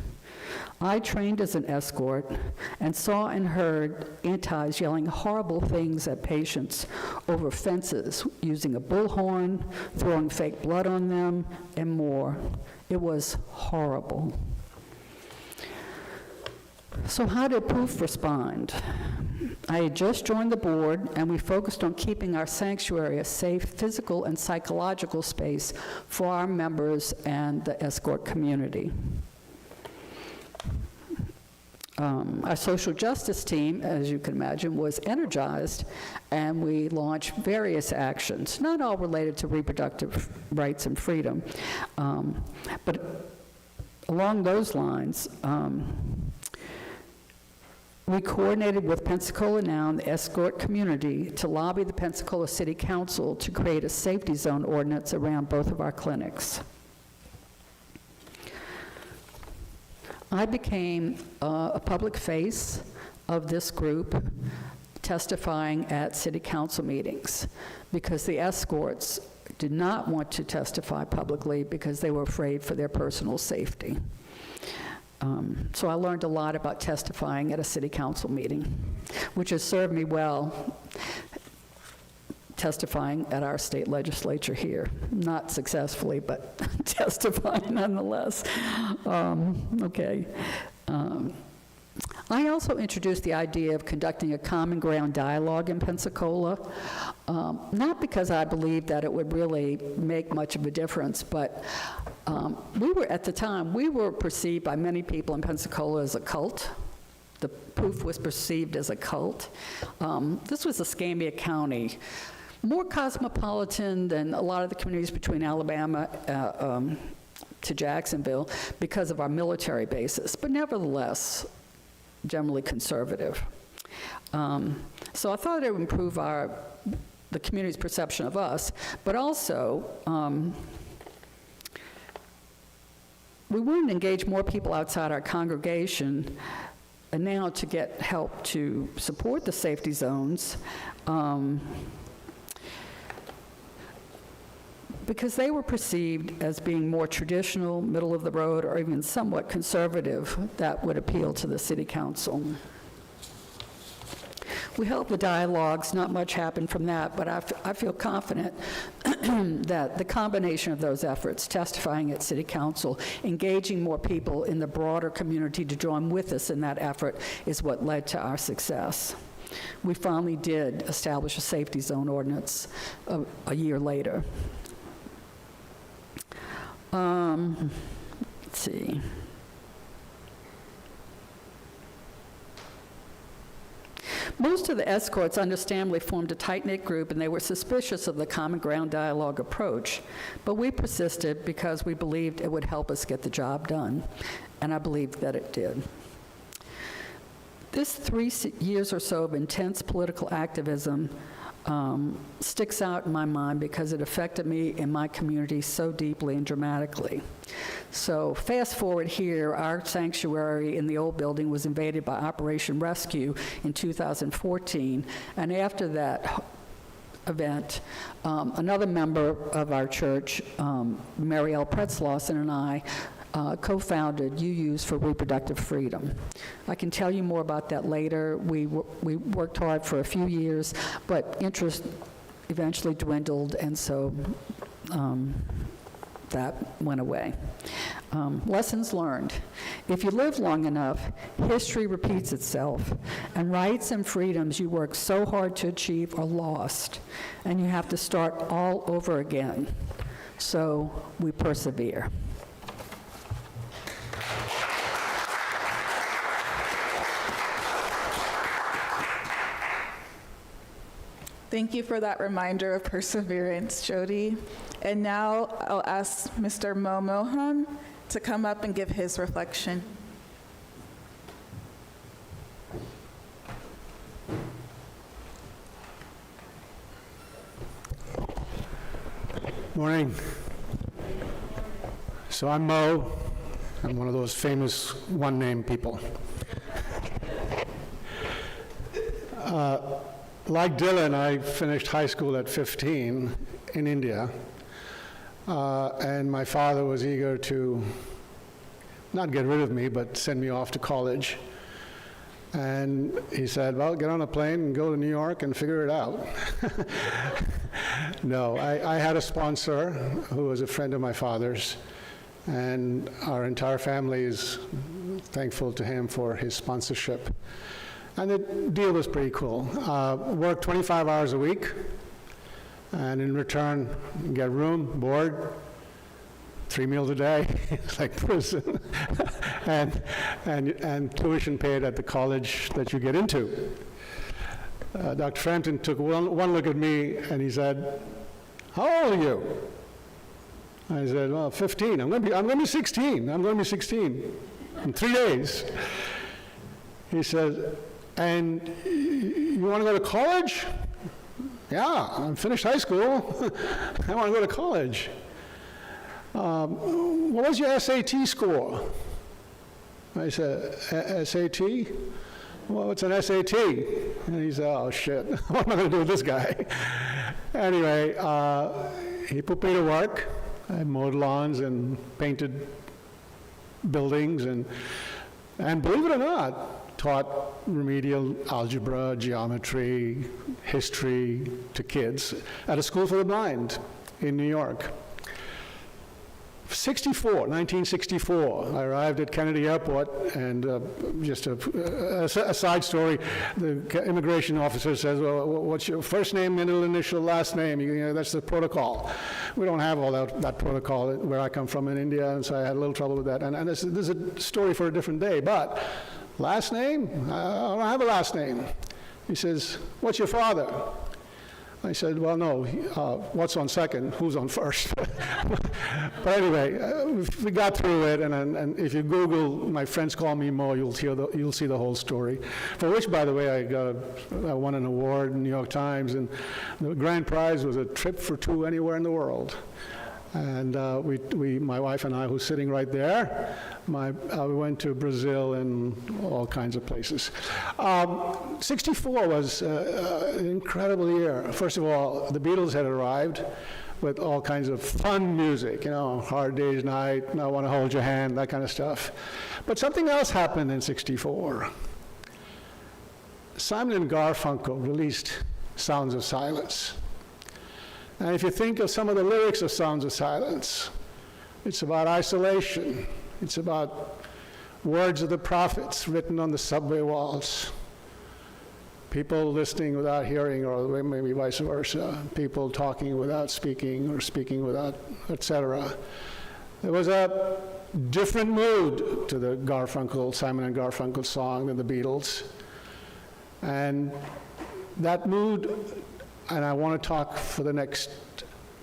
I trained as an escort and saw and heard antis yelling horrible things at patients over fences, using a bullhorn, throwing fake blood on them, and more. It was horrible. So how did POOF respond? I had just joined the board, and we focused on keeping our sanctuary a safe physical and psychological space for our members and the escort community. Our social justice team, as you can imagine, was energized, and we launched various actions, not all related to reproductive rights and freedom, but along those lines, we coordinated with Pensacola Now and the escort community to lobby the Pensacola City Council to create a safety zone ordinance around both of our clinics. I became a public face of this group, testifying at city council meetings, because the escorts did not want to testify publicly because they were afraid for their personal safety. So I learned a lot about testifying at a city council meeting, which has served me well testifying at our state legislature here. Not successfully, but testifying nonetheless. Okay. I also introduced the idea of conducting a common ground dialogue in Pensacola, not because I believed that it would really make much of a difference, but at the time, we were perceived by many people in Pensacola as a cult. The POOF was perceived as a cult. This was Escambia County, more cosmopolitan than a lot of the communities between Alabama to Jacksonville because of our military bases, but nevertheless, generally conservative. So I thought it would improve the community's perception of us, but also we wanted to engage more people outside our congregation, and now to get help to support the safety zones, because they were perceived as being more traditional, middle of the road, or even somewhat conservative, that would appeal to the city council. We held the dialogues. Not much happened from that, but I feel confident that the combination of those efforts, testifying at city council, engaging more people in the broader community to join with us in that effort, is what led to our success. We finally did establish a safety zone ordinance a year later. Let's see. Most of the escorts understandably formed a tight-knit group, and they were suspicious of the common ground dialogue approach. But we persisted because we believed it would help us get the job done, and I believed that it did. This 3 years or so of intense political activism sticks out in my mind because it affected me and my community so deeply and dramatically. So fast forward here, our sanctuary in the old building was invaded by Operation Rescue in 2014, and after that event, another member of our church, Marielle Pretzlausen, and I co-founded UUs for Reproductive Freedom. I can tell you more about that later. We worked hard for a few years, but interest eventually dwindled, and so that went away. Lessons learned. If you live long enough, history repeats itself, and rights and freedoms you worked so hard to achieve are lost, and you have to start all over again. So we persevere.
Thank you for that reminder of perseverance, Jody. And now I'll ask Mr. Mo Mohan to come up and give his reflection.
Morning. So I'm Mo. I'm one of those famous one-name people. Like Dylan, I finished high school at 15 in India, and my father was eager to not get rid of me, but send me off to college. And he said, well, get on a plane and go to New York and figure it out. No, I had a sponsor who was a friend of my father's, and our entire family is thankful to him for his sponsorship. And the deal was pretty cool. Work 25 hours a week, and in return, get room, board, 3 meals a day. It's like prison. and tuition paid at the college that you get into. Dr. Frampton took one look at me, and he said, how old are you? I said, well, 15. I'm going to be 16. I'm going to be 16 in 3 days. He said, and you want to go to college? Yeah, I'm finished high school. I want to go to college. What was your SAT score? I said, SAT? Well, it's an SAT. And he said, oh, shit. What am I going to do with this guy? Anyway, he put me to work. I mowed lawns and painted buildings and believe it or not, taught remedial algebra, geometry, history to kids at a school for the blind in New York. 1964, I arrived at Kennedy Airport, and just a side story, the immigration officer says, well, what's your first name, middle initial, last name? You know, that's the protocol. We don't have all that protocol where I come from in India, and so I had a little trouble with that. And this is a story for a different day, but last name? I don't have a last name. He says, what's your father? I said, well, no, what's on second, who's on first? But anyway, we got through it, and if you Google, my friends call me Mo, you'll see the whole story. For which, by the way, I won an award in the New York Times, and the grand prize was a trip for 2 anywhere in the world. And my wife and I, who's sitting right there, we went to Brazil and all kinds of places. 64 was an incredible year. First of all, the Beatles had arrived with all kinds of fun music, you know, Hard Day's Night, I Want to Hold Your Hand, that kind of stuff. But something else happened in 64. Simon and Garfunkel released Sounds of Silence. And if you think of some of the lyrics of Sounds of Silence, it's about isolation. It's about words of the prophets written on the subway walls. People listening without hearing, or maybe vice versa. People talking without speaking, or speaking without, etc. There was a different mood to the Simon and Garfunkel song than the Beatles. And that mood, and I want to talk for the next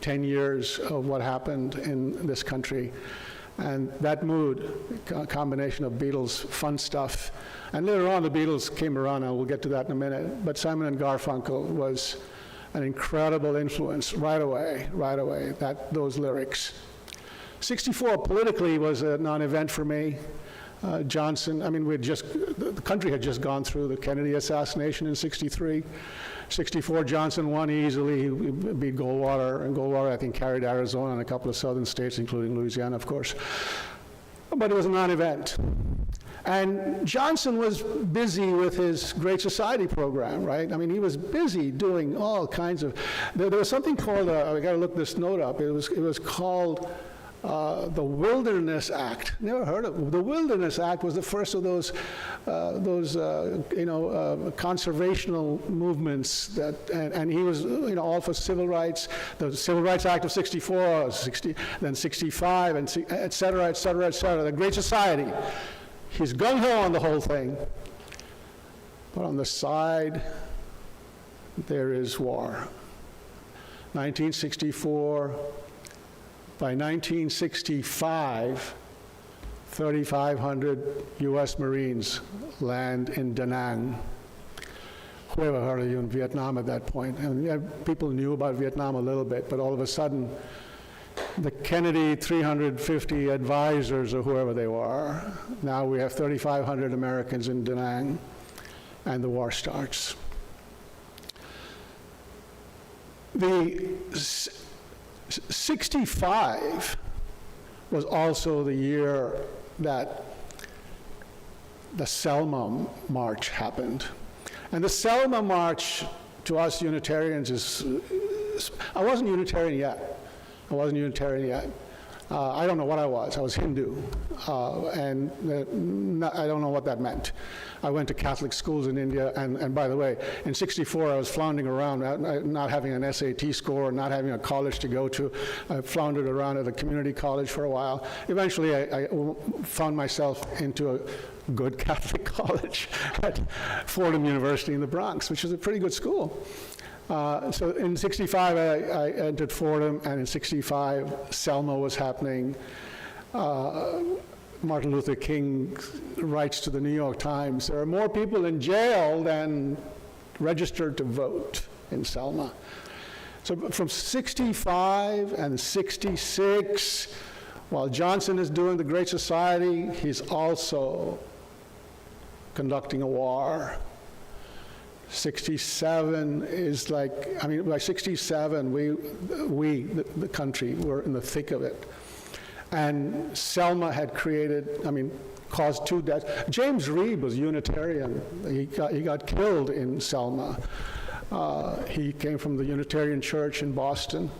10 years of what happened in this country. And that mood, a combination of Beatles fun stuff, and later on the Beatles came around, and we'll get to that in a minute, but Simon and Garfunkel was an incredible influence right away, those lyrics. 64 politically was a non-event for me. Johnson, I mean, the country had just gone through the Kennedy assassination in 63. 64, Johnson won easily. He beat Goldwater, and Goldwater, I think, carried Arizona and a couple of southern states, including Louisiana, of course. But it was a non-event. And Johnson was busy with his Great Society program, right? I mean, he was busy doing all kinds of, there was something called, I gotta look this note up, it was called the Wilderness Act. Never heard of it. The Wilderness Act was the first of those conservational movements that, and he was, all for civil rights. The Civil Rights Act of 64, then 65, and et cetera, et cetera, et cetera. The Great Society. He's gung-ho on the whole thing, but on the side, there is war. 1964, by 1965, 3,500 U.S. Marines land in Da Nang. Whoever heard of you in Vietnam at that point? And people knew about Vietnam a little bit, but all of a sudden, the Kennedy 350 advisors, or whoever they were, now we have 3,500 Americans in Da Nang, and the war starts. The 65 was also the year that the Selma March happened. And the Selma March, to us Unitarians, I wasn't Unitarian yet. I don't know what I was. I was Hindu, and I don't know what that meant. I went to Catholic schools in India, and by the way, in '64 I was floundering around, not having an SAT score, not having a college to go to. I floundered around at a community college for a while. Eventually I found myself into a good Catholic college at Fordham University in the Bronx, which is a pretty good school. So in '65, I entered Fordham, and in '65, Selma was happening. Martin Luther King writes to the New York Times, there are more people in jail than registered to vote in Selma. So from '65 and '66, while Johnson is doing the Great Society, he's also conducting a war. 67 is like, by 67, the country, were in the thick of it. And Selma had caused 2 deaths. James Reeb was Unitarian. He got killed in Selma. He came from the Unitarian Church in Boston.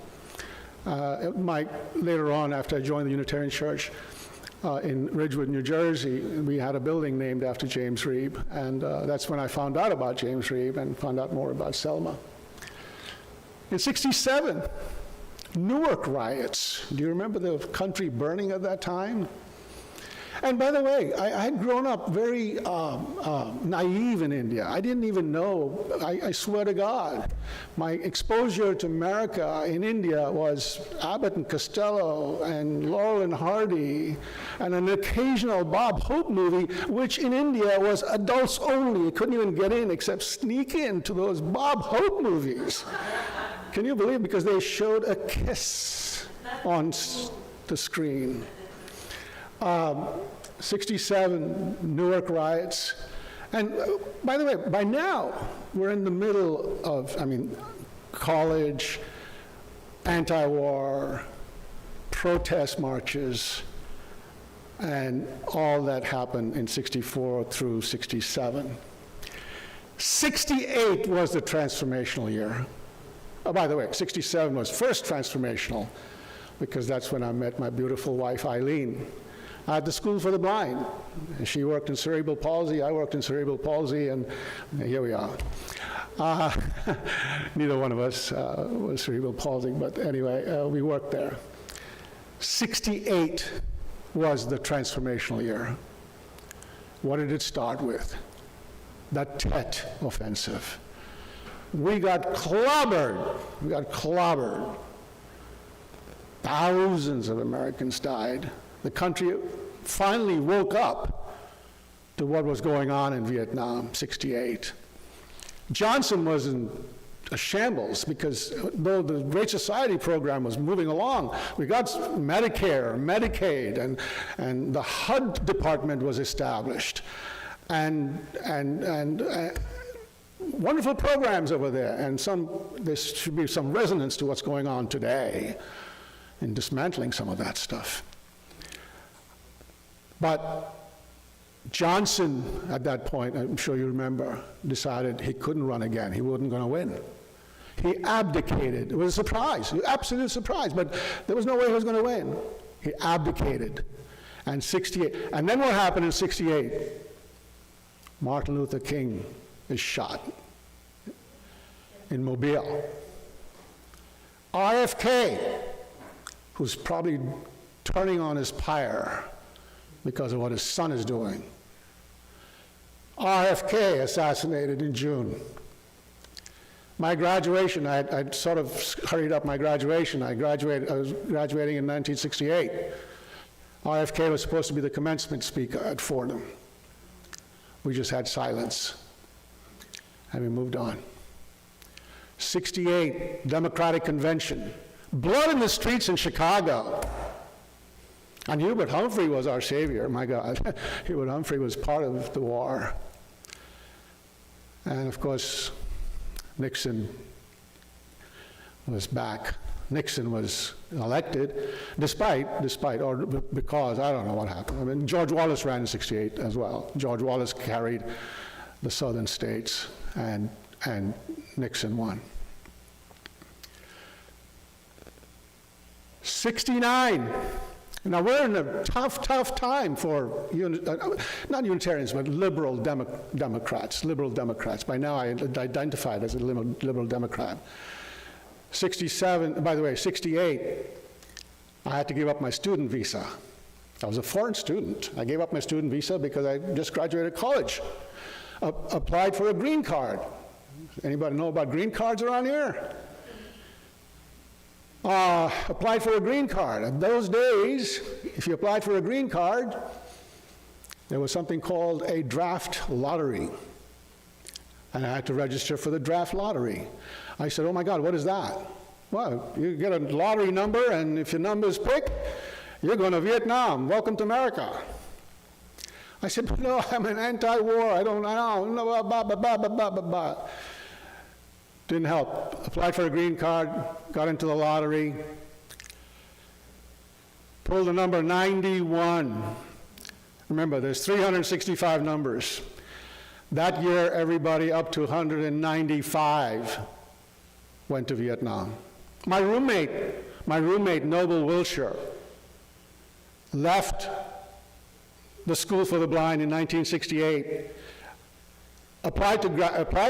Later on, after I joined the Unitarian Church, in Ridgewood, New Jersey, we had a building named after James Reeb, and that's when I found out about James Reeb and found out more about Selma. In '67, Newark riots. Do you remember the country burning at that time? And by the way, I had grown up very naive in India. I didn't even know, I swear to God, my exposure to America in India was Abbott and Costello and Laurel and Hardy and an occasional Bob Hope movie, which in India was adults only. You couldn't even get in except sneak into those Bob Hope movies. Can you believe it? Because they showed a kiss on the screen. 67 Newark riots. And by the way, by now, we're in the middle of, college, anti-war, protest marches, and all that happened in 64 through 67. 68 was the transformational year. Oh, by the way, 67 was first transformational, because that's when I met my beautiful wife, Eileen, at the School for the Blind. She worked in cerebral palsy, I worked in cerebral palsy, and here we are. Neither one of us was cerebral palsy, but anyway, we worked there. 68 was the transformational year. What did it start with? The Tet Offensive. We got clobbered. Thousands of Americans died. The country finally woke up to what was going on in Vietnam, 68. Johnson was in a shambles because though the Great Society program was moving along, we got Medicare, Medicaid, and the HUD department was established. And wonderful programs over there, and there should be some resonance to what's going on today in dismantling some of that stuff. But Johnson, at that point, I'm sure you remember, decided he couldn't run again. He wasn't going to win. He abdicated. It was a surprise, absolute surprise, but there was no way he was going to win. He abdicated. And 68, and then what happened in 68? Martin Luther King is shot in Mobile. RFK, who's probably turning on his pyre because of what his son is doing. RFK assassinated in June. My graduation, I sort of hurried up my graduation. I was graduating in 1968. RFK was supposed to be the commencement speaker at Fordham. We just had silence, and we moved on. 68, Democratic Convention. Blood in the streets in Chicago. And Hubert Humphrey was our savior, my God. Hubert Humphrey was part of the war. And of course, Nixon was back. Nixon was elected, despite, or because, I don't know what happened. I mean, George Wallace ran in 68 as well. George Wallace carried the southern states, and Nixon won. 69. Now, we're in a tough time for, not Unitarians, but liberal Democrats. By now, I identified as a liberal Democrat. 67, by the way, 68, I had to give up my student visa. I was a foreign student. I gave up my student visa because I just graduated college. Applied for a green card. Anybody know about green cards around here? Applied for a green card. In those days, if you applied for a green card, there was something called a draft lottery. And I had to register for the draft lottery. I said, oh my God, what is that? Well, you get a lottery number, and if your number is picked, you're going to Vietnam. Welcome to America. I said, no, I'm an anti-war. I don't know, blah. Didn't help. Applied for a green card, got into the lottery, pulled the number 91. Remember, there's 365 numbers. That year, everybody up to 195 went to Vietnam. My roommate, Noble Wilshire, left the School for the Blind in 1968, applied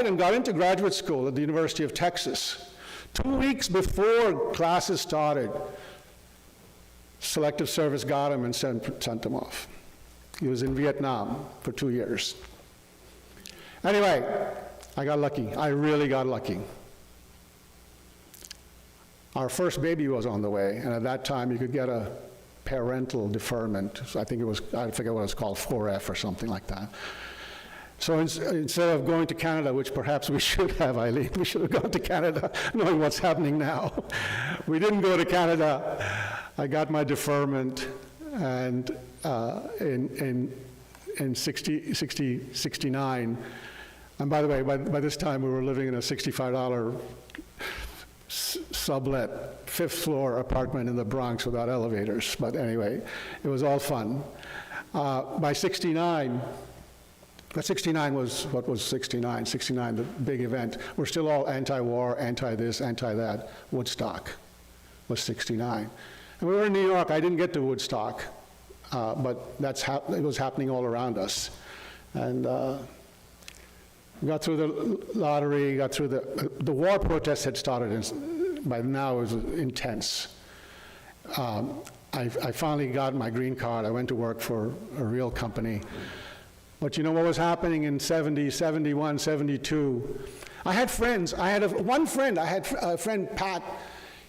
and got into graduate school at the University of Texas. 2 weeks before classes started, Selective Service got him and sent him off. He was in Vietnam for 2 years. Anyway, I got lucky. I really got lucky. Our first baby was on the way, and at that time you could get a parental deferment. I think it was, I forget what it was called, 4F or something like that. So instead of going to Canada, which perhaps we should have, Eileen, we should have gone to Canada, knowing what's happening now. We didn't go to Canada. I got my deferment, and in 69, and by the way, by this time we were living in a $65 sublet, 5th floor apartment in the Bronx without elevators. But anyway, it was all fun. By 69, but 69 was, what was 69? 69, the big event. We're still all anti-war, anti-this, anti-that. Woodstock was 69. And we were in New York. I didn't get to Woodstock, but it was happening all around us. And we got through the lottery, got through the war protests had started, and by now it was intense. I finally got my green card. I went to work for a real company. But you know what was happening in 70, 71, 72? I had friends. I had one friend, Pat.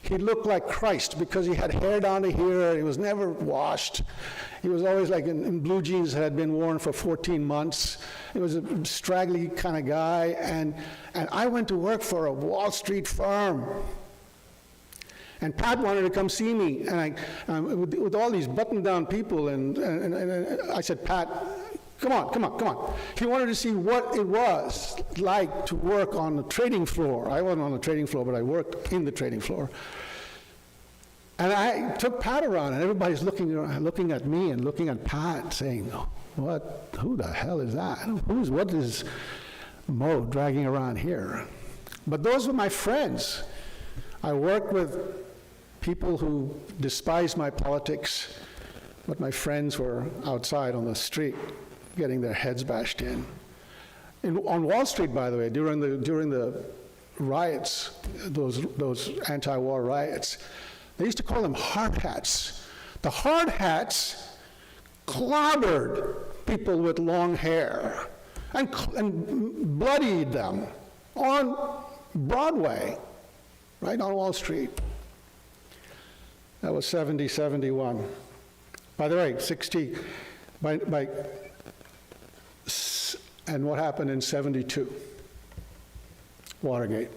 He looked like Christ because he had hair down to here. He was never washed. He was always like in blue jeans that had been worn for 14 months. He was a straggly kind of guy. And I went to work for a Wall Street firm. And Pat wanted to come see me. And with all these button-down people. And I said, Pat, come on. He wanted to see what it was like to work on the trading floor. I wasn't on the trading floor, but I worked in the trading floor. And I took Pat around, and everybody's looking at me and looking at Pat, saying, who the hell is that? What is Mo dragging around here? But those were my friends. I worked with people who despised my politics, but my friends were outside on the street getting their heads bashed in. On Wall Street, by the way, during the riots, those anti-war riots, they used to call them hard hats. The hard hats clobbered people with long hair and bloodied them on Broadway, right on Wall Street. That was 70, 71. By the way, 60, and what happened in 72? Watergate.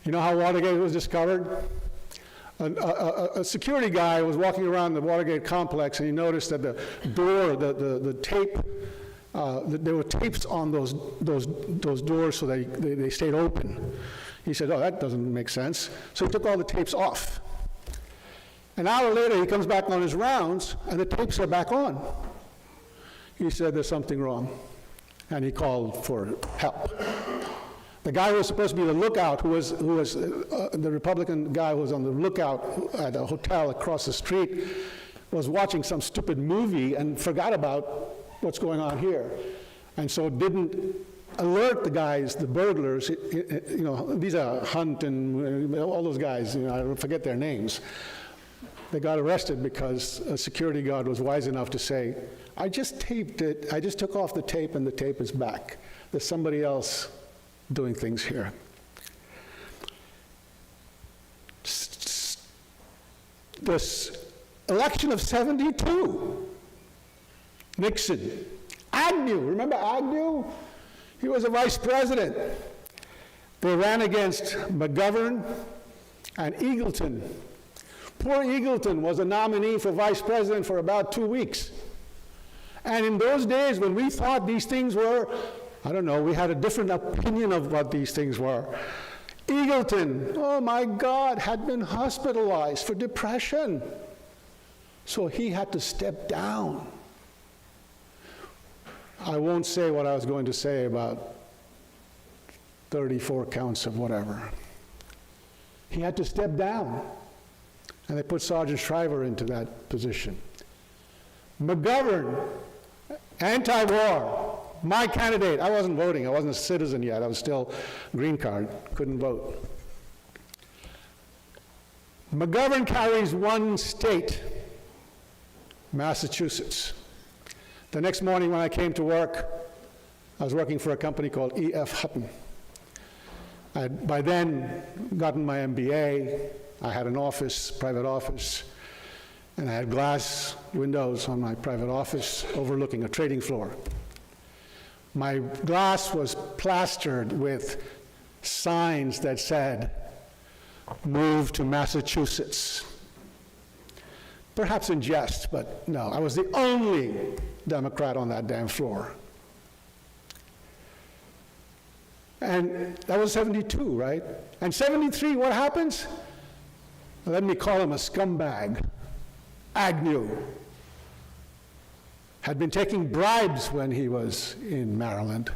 You know how Watergate was discovered? A security guy was walking around the Watergate complex, and he noticed that the door, the tape, there were tapes on those doors so they stayed open. He said, oh, that doesn't make sense. So he took all the tapes off. An hour later, he comes back on his rounds, and the tapes are back on. He said, there's something wrong, and he called for help. The guy who was supposed to be the lookout, who was the Republican guy who was on the lookout at a hotel across the street, was watching some stupid movie and forgot about what's going on here, and so didn't alert the guys, the burglars. You know, these are Hunt and all those guys. You know, I forget their names. They got arrested because a security guard was wise enough to say, I just taped it, I just took off the tape and the tape is back. There's somebody else doing things here. This election of 72, Nixon, Agnew, remember Agnew? He was a vice president. They ran against McGovern and Eagleton. Poor Eagleton was a nominee for vice president for about 2 weeks. And in those days when we thought these things were, I don't know, we had a different opinion of what these things were. Eagleton, oh my God, had been hospitalized for depression. So he had to step down. I won't say what I was going to say about 34 counts of whatever. He had to step down. And they put Sergeant Shriver into that position. McGovern, anti-war, my candidate. I wasn't voting. I wasn't a citizen yet. I was still green card, couldn't vote. McGovern carries one state, Massachusetts. The next morning when I came to work, I was working for a company called E.F. Hutton. I had by then gotten my MBA. I had an office, private office, and I had glass windows on my private office overlooking a trading floor. My glass was plastered with signs that said, "Move to Massachusetts." Perhaps in jest, but no, I was the only Democrat on that damn floor. And that was 72, right? And 73, what happens? Let me call him a scumbag. Agnew had been taking bribes when he was in Maryland.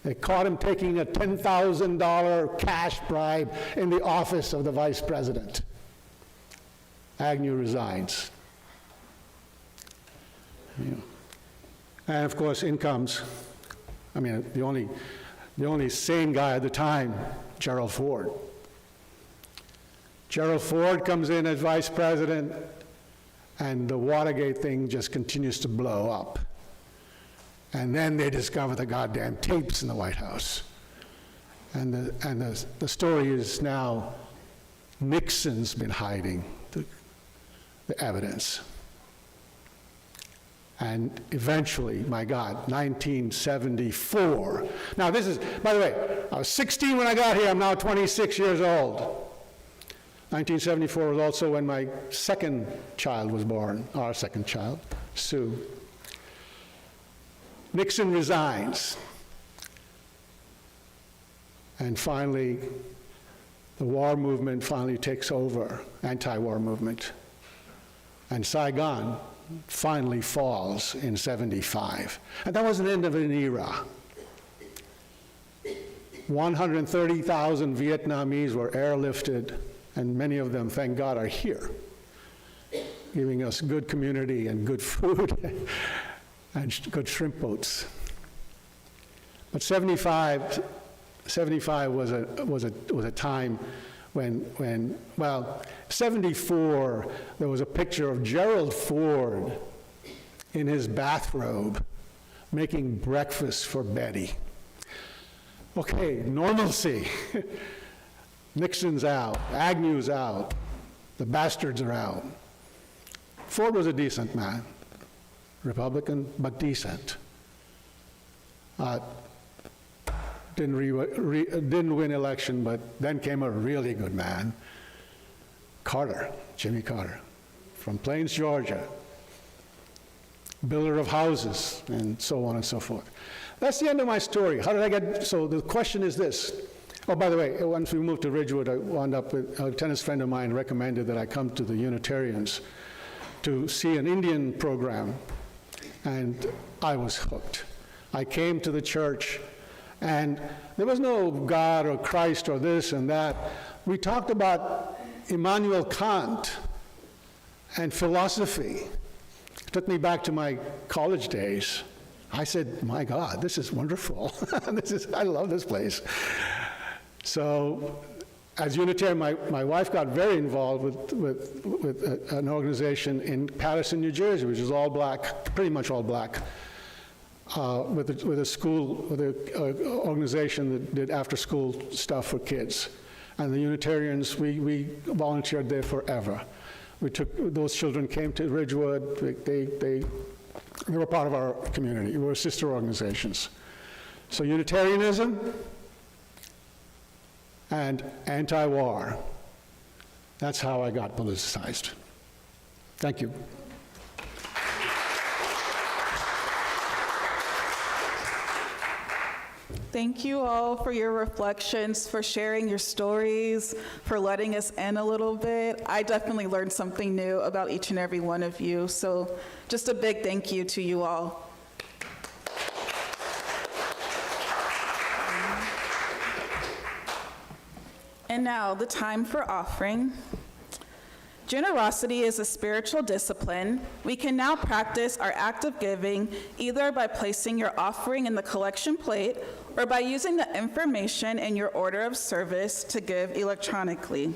They caught him taking a $10,000 cash bribe in the office of the vice president. Agnew resigns. Yeah. And of course, in comes, I mean, the only sane guy at the time, Gerald Ford. Gerald Ford comes in as vice president, and the Watergate thing just continues to blow up. And then they discover the goddamn tapes in the White House. And the story is now Nixon's been hiding the evidence. And eventually, my God, 1974. Now this is, by the way, I was 16 when I got here, I'm now 26 years old. 1974 was also when my second child was born, our second child, Sue. Nixon resigns. And finally, the war movement finally takes over, anti-war movement. And Saigon finally falls in 75. And that was the end of an era. 130,000 Vietnamese were airlifted, and many of them, thank God, are here, giving us good community and good food and good shrimp boats. But 75 was a time when, well, 74, there was a picture of Gerald Ford in his bathrobe making breakfast for Betty. Okay, normalcy. Nixon's out, Agnew's out, the bastards are out. Ford was a decent man, Republican, but decent. Didn't win election, but then came a really good man, Carter, Jimmy Carter, from Plains, Georgia, builder of houses, and so on and so forth. That's the end of my story. How did I get, so the question is this. Oh, by the way, once we moved to Ridgewood, I wound up with, a tennis friend of mine recommended that I come to the Unitarians to see an Indian program, and I was hooked. I came to the church, and there was no God or Christ or this and that. We talked about Immanuel Kant and philosophy. It took me back to my college days. I said, my God, this is wonderful. I love this place. So, as Unitarian, my wife got very involved with an organization in Patterson, New Jersey, which is all black, pretty much all black, with an organization that did after-school stuff for kids. And the Unitarians, we volunteered there forever. Those children came to Ridgewood. They were part of our community. We were sister organizations. So Unitarianism and anti-war. That's how I got politicized. Thank you.
Thank you all for your reflections, for sharing your stories, for letting us in a little bit. I definitely learned something new about each and every one of you, so just a big thank you to you all. And now, the time for offering. Generosity is a spiritual discipline. We can now practice our act of giving either by placing your offering in the collection plate or by using the information in your order of service to give electronically.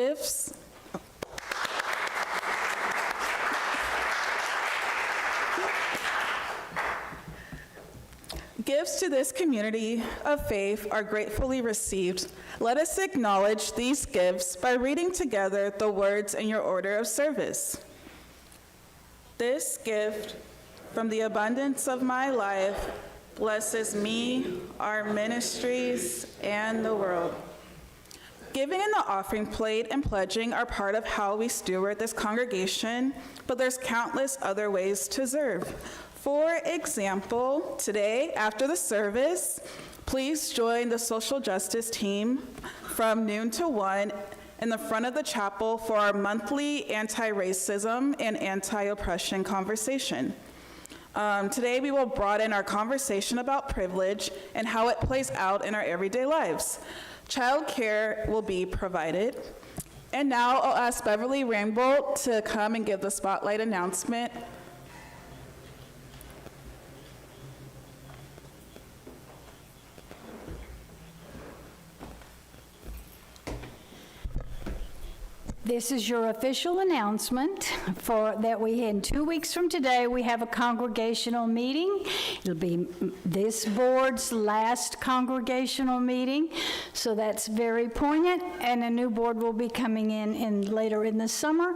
Gifts. Gifts to this community of faith are gratefully received. Let us acknowledge these gifts by reading together the words in your order of service. This gift from the abundance of my life blesses me, our ministries, and the world. Giving in the offering plate and pledging are part of how we steward this congregation, but there's countless other ways to serve. For example, today, after the service, please join the social justice team from noon to 1 in the front of the chapel for our monthly anti-racism and anti-oppression conversation. Today, we will broaden our conversation about privilege and how it plays out in our everyday lives. Childcare will be provided. And now I'll ask Beverly Rainbolt to come and give the spotlight announcement.
This is your official announcement for that in 2 weeks from today, we have a congregational meeting. It'll be this board's last congregational meeting, so that's very poignant, and a new board will be coming in later in the summer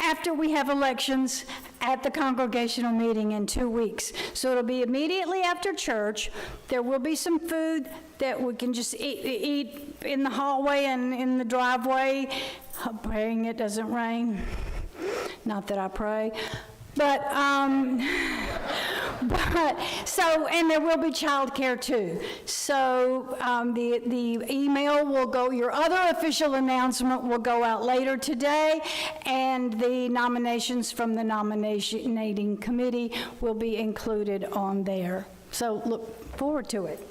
after we have elections at the congregational meeting in 2 weeks. So it'll be immediately after church. There will be some food that we can just eat in the hallway and in the driveway. I'm praying it doesn't rain. Not that I pray. But and there will be childcare too. So the email will go, your other official announcement will go out later today, and the nominations from the nominating committee will be included on there. So look forward to it.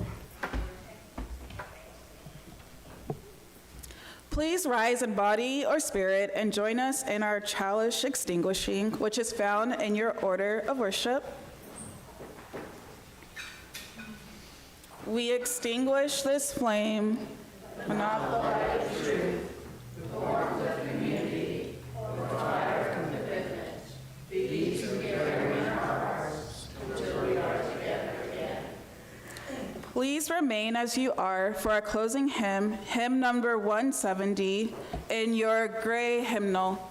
Please rise in body or spirit and join us in our chalice extinguishing, which is found in your order of worship. We extinguish this flame, but not the light of truth, the warmth of community, the fire of commitment. These we carry in our hearts until we are together again. Please remain as you are for our closing hymn, hymn number 170, in your gray hymnal.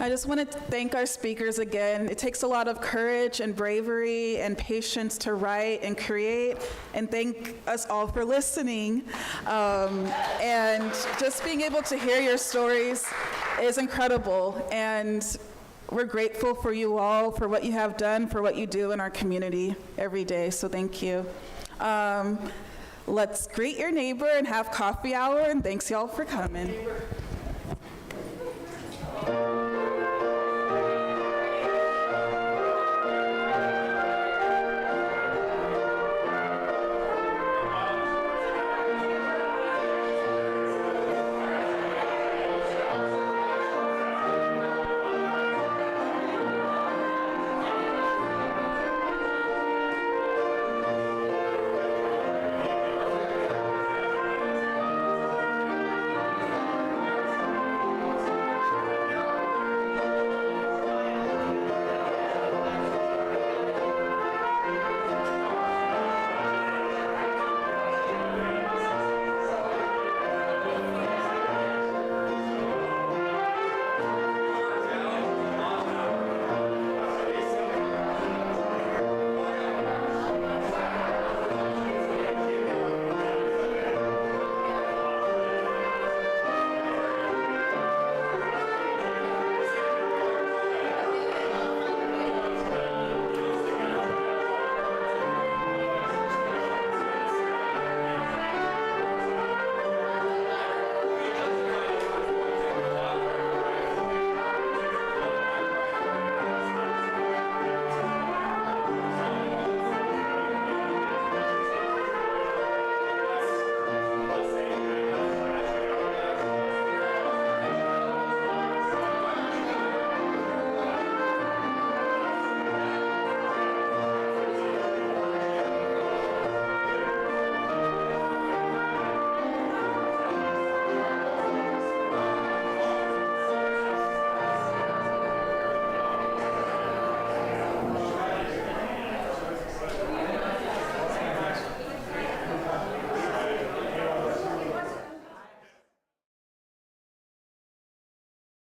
I just want to thank our speakers again. It takes a lot of courage and bravery and patience to write and create, and thank us all for listening. And just being able to hear your stories is incredible, and we're grateful for you all, for what you have done, for what you do in our community every day, so thank you. Let's greet your neighbor and have coffee hour, and thanks y'all for coming.